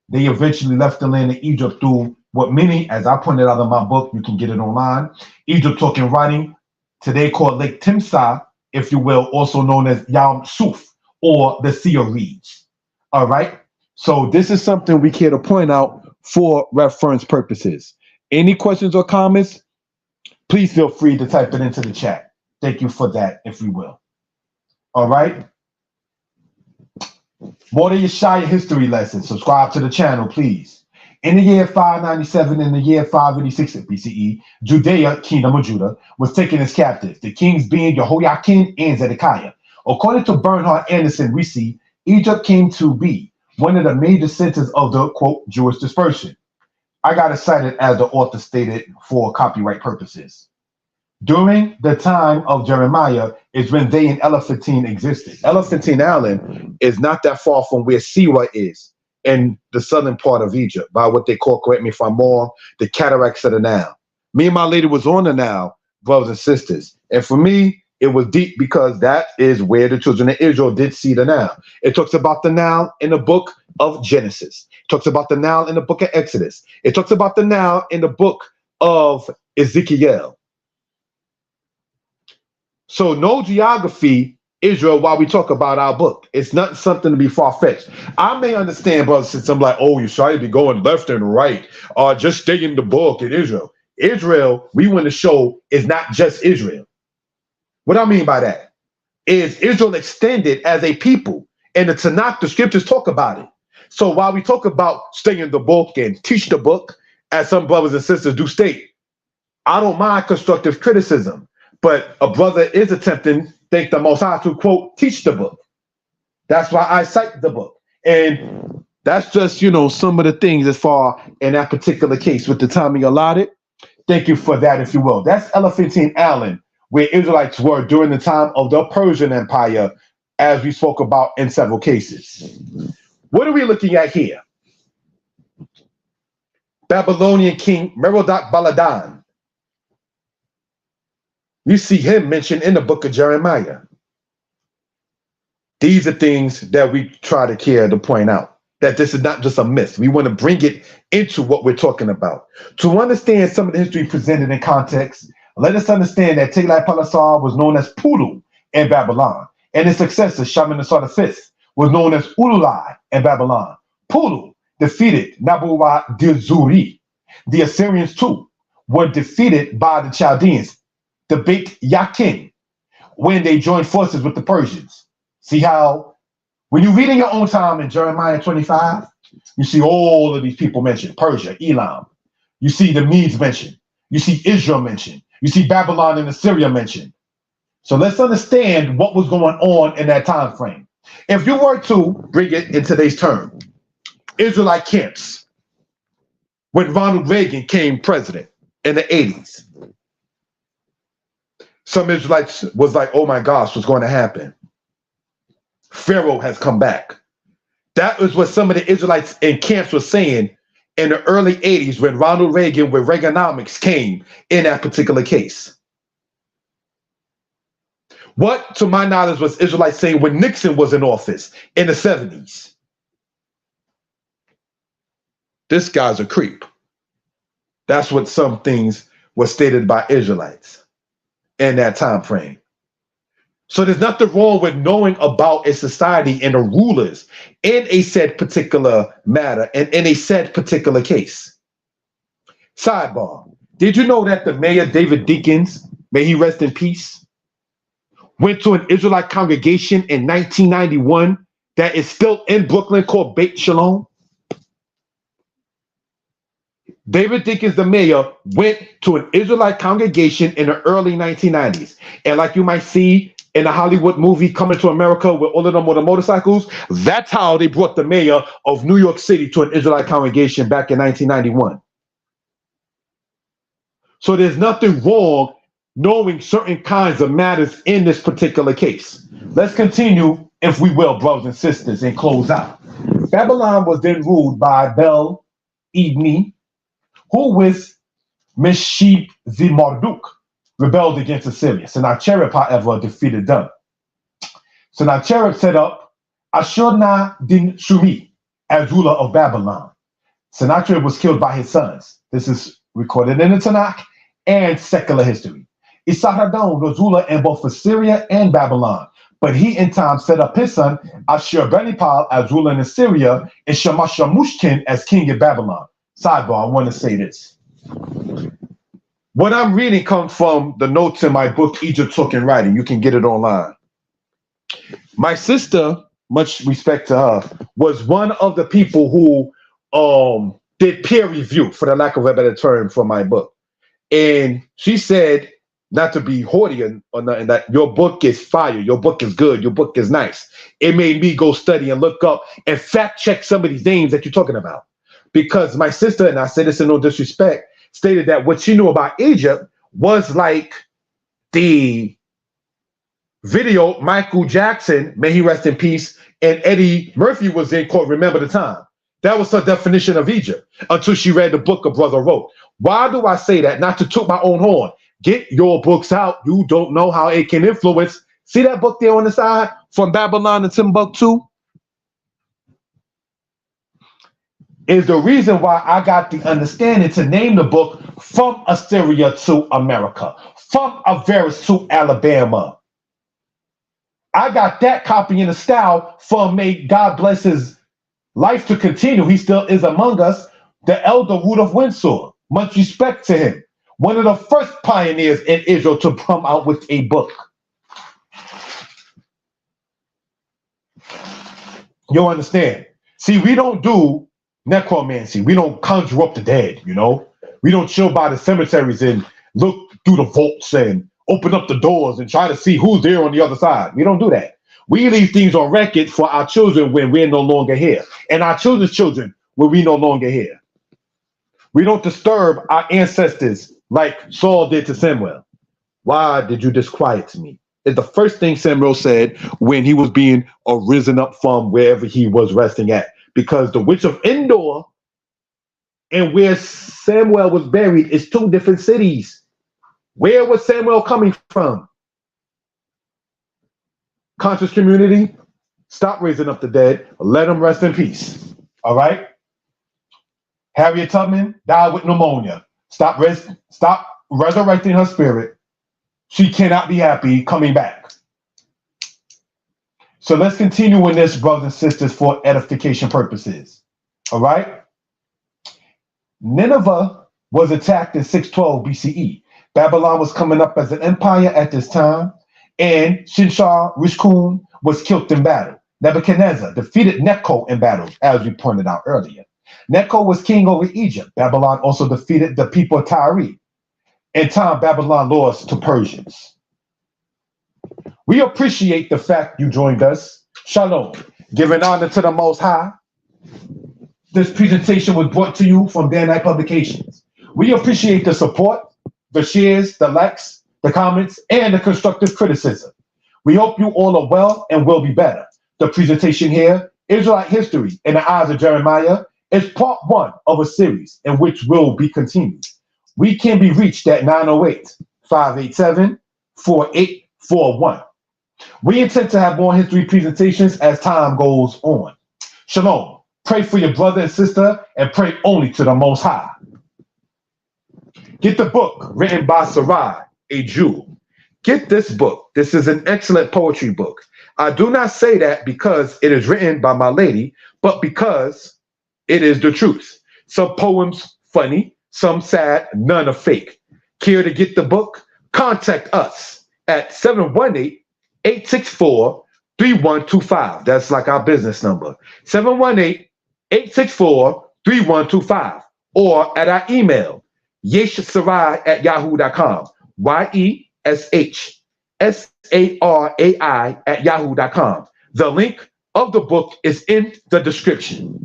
S1: they eventually left the land of Egypt through what many, as I pointed out in my book, you can get it online, Egypt Talk and Writing, today called Lake Timsah, if you will, also known as Yam Suf, or the Sea of Reeds. All right. So this is something we care to point out for reference purposes. Any questions or comments, please feel free to type it into the chat. Thank you for that, if you will. All right. More than Yeshaya history lessons. Subscribe to the channel, please. In the year 597 and the year 586 BCE, Judea, kingdom of Judah, was taken as captives, the kings being Jehoiakim and Zedekiah. According to Bernhard Anderson, we see Egypt came to be one of the major centers of the, quote, Jewish dispersion. I got it cited as the author stated for copyright purposes. During the time of Jeremiah is when they in Elephantine existed. Elephantine Island is not that far from where Siwa is in the southern part of Egypt by what they call, correct me if I'm wrong, the cataracts of the Nile. Me and my lady was on the Nile, brothers and sisters. And for me, it was deep because that is where the children of Israel did see the Nile. It talks about the Nile in the book of Genesis. It talks about the Nile in the book of Exodus. It talks about the Nile in the book of Ezekiel. So no geography, Israel, while we talk about our book. It's not something to be far-fetched. I may understand, brothers, since I'm like, oh, you try to be going left and right, just stay in the book in Israel. Israel, we want to show, is not just Israel. What I mean by that is Israel extended as a people. And the Tanakh, the scriptures talk about it. So while we talk about stay in the book and teach the book, as some brothers and sisters do state, I don't mind constructive criticism. But a brother is attempting, thank the Most High, to, quote, teach the book. That's why I cite the book. And that's just, some of the things as far in that particular case with the timing allotted. Thank you for that, if you will. That's Elephantine Island, where Israelites were during the time of the Persian Empire, as we spoke about in several cases. What are we looking at here? Babylonian king Merodach-Baladan. You see him mentioned in the book of Jeremiah. These are things that we try to care to point out, that this is not just a myth. We want to bring it into what we're talking about. To understand some of the history presented in context, let us understand that Tiglath-Pileser was known as Pulu in Babylon, and his successor, Shalmaneser V, was known as Ululai in Babylon. Pulu defeated Nabu-Uddin. The Assyrians, too, were defeated by the Chaldeans, the Beit Yakin, when they joined forces with the Persians. See how, when you read in your own time in Jeremiah 25, you see all of these people mentioned, Persia, Elam. You see the Medes mentioned. You see Israel mentioned. You see Babylon and Assyria mentioned. So let's understand what was going on in that time frame. If you were to bring it in today's term, Israelite camps, when Ronald Reagan came president in the 80s, some Israelites was like, oh my gosh, what's going to happen? Pharaoh has come back. That was what some of the Israelites in camps were saying in the early 80s when Ronald Reagan, with Reaganomics came in that particular case. What, to my knowledge, was Israelites saying when Nixon was in office in the 70s? This guy's a creep. That's what some things were stated by Israelites in that time frame. So there's nothing wrong with knowing about a society and the rulers in a said particular matter and in a said particular case. Sidebar. Did you know that the mayor, David Dinkins, may he rest in peace, went to an Israelite congregation in 1991 that is still in Brooklyn called Beit Shalom? David Dinkins, the mayor, went to an Israelite congregation in the early 1990s. And like you might see in the Hollywood movie Coming to America with all of them on the motorcycles, that's how they brought the mayor of New York City to an Israelite congregation back in 1991. So there's nothing wrong knowing certain kinds of matters in this particular case. Let's continue, if we will, brothers and sisters, and close out. Babylon was then ruled by Bel-Edni, who with Meshib-Zi-Marduk rebelled against Assyria. Sennacherib, however, defeated them. Sennacherib set up Ashur-na-din-Shumi as ruler of Babylon. Sennacherib was killed by his sons. This is recorded in the Tanakh and secular history. Esarhaddon was ruler in both Assyria and Babylon, but he in time set up his son Ashurbanipal as ruler in Assyria and Shamash-Shmushkin as king in Babylon. Sidebar, I want to say this. What I'm reading comes from the notes in my book, Egypt Talking Writing. You can get it online. My sister, much respect to her, was one of the people who did peer review, for the lack of a better term, for my book. And she said, not to be haughty or nothing, that your book is fire, your book is good, your book is nice. It made me go study and look up and fact check some of these names that you're talking about. Because my sister, and I say this in no disrespect, stated that what she knew about Egypt was like the video Michael Jackson, may he rest in peace, and Eddie Murphy was in called Remember the Time. That was her definition of Egypt until she read the book a brother wrote. Why do I say that? Not to toot my own horn. Get your books out. You don't know how it can influence. See that book there on the side? From Babylon to Timbuktu? Is the reason why I got the understanding to name the book From Assyria to America, From Avaris to Alabama. I got that copy in the style from, may God bless his life to continue. He still is among us, the elder Root of Windsor. Much respect to him. One of the first pioneers in Israel to come out with a book. You understand? See, we don't do necromancy. We don't conjure up the dead, you know? We don't chill by the cemeteries and look through the vaults and open up the doors and try to see who's there on the other side. We don't do that. We leave things on record for our children when we're no longer here, and our children's children when we're no longer here. We don't disturb our ancestors like Saul did to Samuel. Why did you disquiet me? Is the first thing Samuel said when he was being risen up from wherever he was resting at. Because the witch of Endor and where Samuel was buried is two different cities. Where was Samuel coming from? Conscious community, stop raising up the dead. Let them rest in peace. All right? Harriet Tubman died with pneumonia. Stop resurrecting her spirit. She cannot be happy coming back. So let's continue in this, brothers and sisters, for edification purposes. All right? Nineveh was attacked in 612 BCE. Babylon was coming up as an empire at this time, and Shinshar-Rishkun was killed in battle. Nebuchadnezzar defeated Necho in battle, as we pointed out earlier. Necho was king over Egypt. Babylon also defeated the people of Tyre. In time, Babylon lost to Persians. We appreciate the fact you joined us. Shalom. Giving honor to the Most High. This presentation was brought to you from Danite Publications. We appreciate the support, the shares, the likes, the comments, and the constructive criticism. We hope you all are well and will be better. The presentation here, Israelite History in the Eyes of Jeremiah, is part one of a series in which will be continued. We can be reached at 908-587-4841. We intend to have more history presentations as time goes on. Shalom. Pray for your brother and sister and pray only to the Most High. Get the book written by Sarai, a Jew. Get this book. This is an excellent poetry book. I do not say that because it is written by my lady, but because it is the truth. Some poems funny, some sad, none are fake. Care to get the book? Contact us at 718-864-3125. That's like our business number. 718-864-3125. Or at our email, yeshsarai@yahoo.com. YESHSARAI@yahoo.com. The link of the book is in the description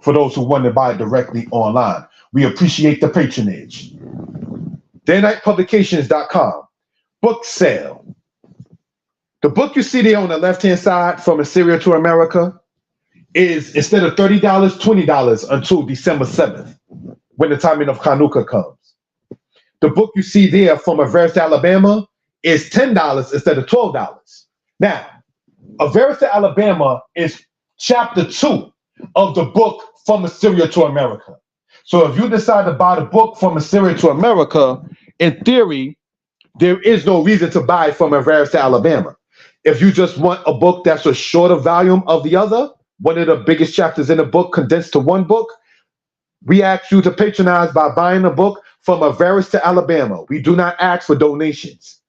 S1: for those who want to buy it directly online. We appreciate the patronage. DayNightPublications.com. Book sale. The book you see there on the left-hand side, From Assyria to America, is instead of $30, $20 until December 7th, when the timing of Hanukkah comes. The book you see there, From Avaris to Alabama, is $10 instead of $12. Now, Avaris to Alabama is chapter 2 of the book From Assyria to America. So if you decide to buy the book From Assyria to America, in theory, there is no reason to buy From Avaris to Alabama. If you just want a book that's a shorter volume of the other, one of the biggest chapters in the book condensed to one book, we ask you to patronize by buying a book From Avaris to Alabama. We do not ask for donations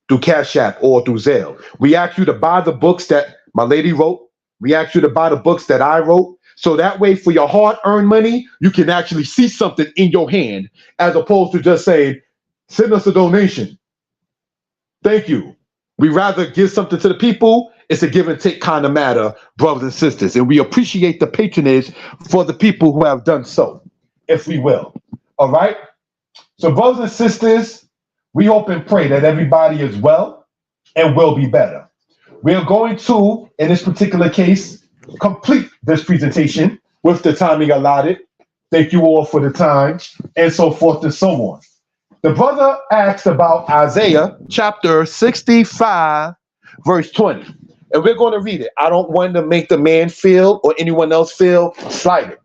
S1: through Cash App or through Zelle. We ask you to buy the books that my lady wrote. We ask you to buy the books that I wrote. So that way, for your hard-earned money, you can actually see something in your hand, as opposed to just saying, send us a donation. Thank you. We rather give something to the people. It's a give and take kind of matter, brothers and sisters. And we appreciate the patronage for the people who have done so, if we will. All right? So brothers and sisters, we hope and pray that everybody is well and will be better. We are going to, in this particular case, complete this presentation with the timing allotted. Thank you all for the time, and so forth and so on. The brother asked about Isaiah chapter 65, verse 20. And we're going to read it. I don't want to make the man feel or anyone else feel slighted.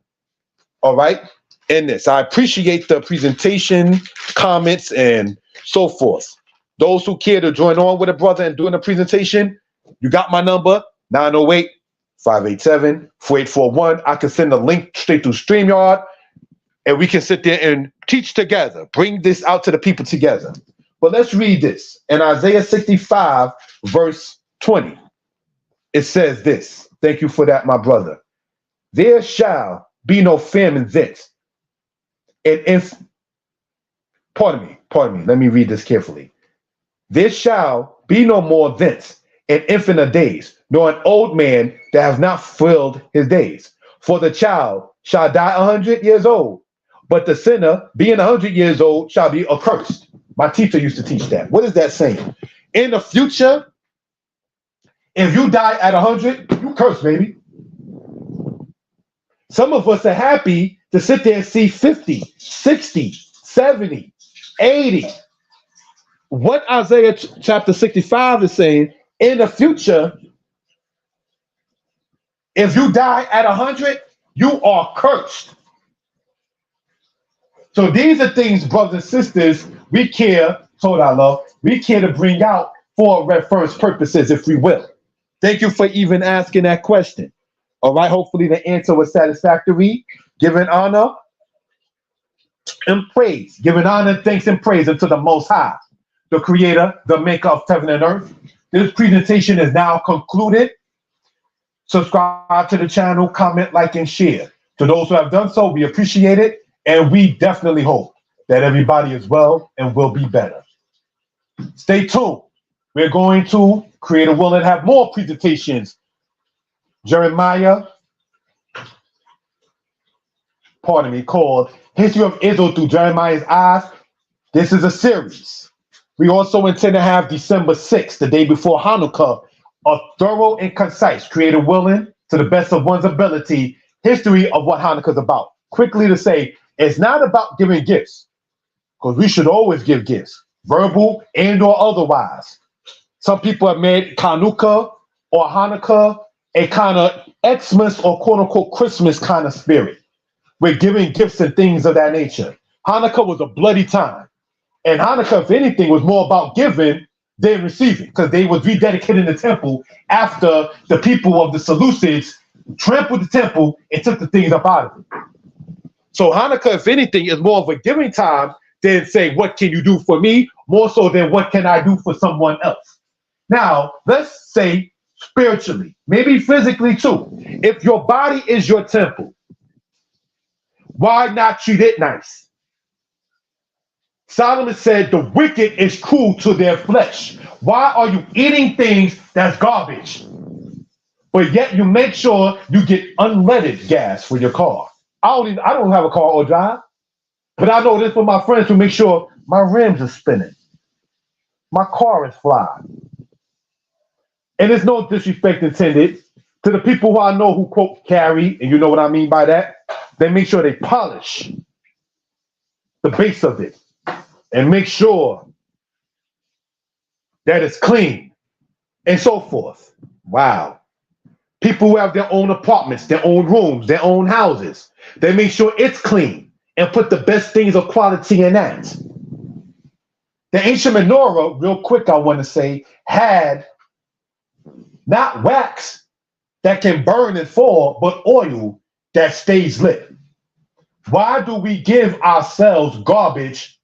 S1: All right? In this, I appreciate the presentation, comments, and so forth. Those who care to join on with a brother and doing the presentation, you got my number, 908-587-4841. I can send a link straight through StreamYard, and we can sit there and teach together, bring this out to the people together. But let's read this. In Isaiah 65, verse 20, it says this. Thank you for that, my brother. There shall be no famine thence. And if, pardon me, let me read this carefully. There shall be no more thence an infant of days, nor an old man that has not filled his days. For the child shall die 100 years old, but the sinner, being 100 years old, shall be accursed. My teacher used to teach that. What is that saying? In the future, if you die at 100, you curse, baby. Some of us are happy to sit there and see 50, 60, 70, 80. What Isaiah chapter 65 is saying, in the future, if you die at 100, you are cursed. So these are things, brothers and sisters, we care, we care to bring out for reference purposes, if we will. Thank you for even asking that question. All right, hopefully the answer was satisfactory. Giving honor and praise. Giving honor, thanks, and praise unto the Most High, the Creator, the Maker of heaven and earth. This presentation is now concluded. Subscribe to the channel, comment, like, and share. To those who have done so, we appreciate it, and we definitely hope that everybody is well and will be better. Stay tuned. We're going to create a will and have more presentations. Jeremiah, called History of Israel Through Jeremiah's Eyes. This is a series. We also intend to have December 6th, the day before Hanukkah, a thorough and concise, creative willing, to the best of one's ability, history of what Hanukkah is about. Quickly to say, it's not about giving gifts, because we should always give gifts, verbal and or otherwise. Some people have made Hanukkah or Hanukkah a kind of Xmas or quote-unquote Christmas kind of spirit. We're giving gifts and things of that nature. Hanukkah was a bloody time. And Hanukkah, if anything, was more about giving than receiving, because they was rededicating the temple after the people of the Seleucids trampled the temple and took the things up out of it. So Hanukkah, if anything, is more of a giving time than say, what can you do for me? More so than what can I do for someone else? Now, let's say spiritually, maybe physically too. If your body is your temple, why not treat it nice? Solomon said the wicked is cruel to their flesh. Why are you eating things that's garbage? But yet you make sure you get unleaded gas for your car. I don't have a car or drive, but I know this for my friends who make sure my rims are spinning. My car is flying. And there's no disrespect intended to the people who I know who quote carry, and you know what I mean by that. They make sure they polish the base of it and make sure that it's clean and so forth. Wow. People who have their own apartments, their own rooms, their own houses, they make sure it's clean and put the best things of quality in that. The ancient menorah, real quick, I want to say, had not wax that can burn and fall, but oil that stays lit. Why do we give ourselves garbage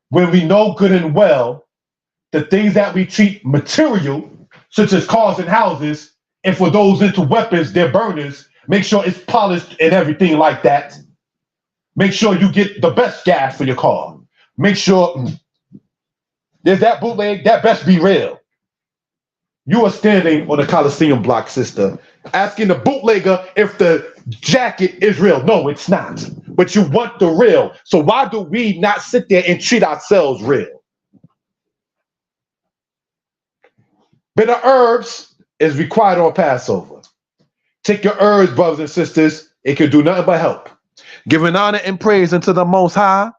S1: when we know good and well the things that we treat material, such as cars and houses, and for those into weapons, their burners, make sure it's polished and everything like that. Make sure you get the best gas for your car. Make sure there's that bootleg, that best be real. You are standing on the Coliseum block, sister, asking the bootlegger if the jacket is real. No, it's not. But you want the real. So why do we not sit there and treat ourselves real? Bitter herbs is required on Passover. Take your herbs, brothers and sisters. It can do nothing but help. Giving honor and praise unto the Most High,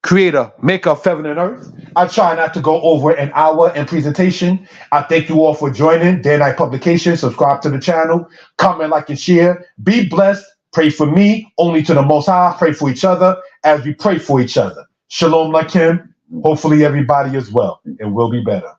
S1: Creator, Maker of heaven and earth. I try not to go over an hour in presentation. I thank you all for joining Day and Night Publication. Subscribe to the channel. Comment, like, and share. Be blessed. Pray for me, only to the Most High. Pray for each other as we pray for each other. Shalom Lakim. Hopefully everybody is well and will be better.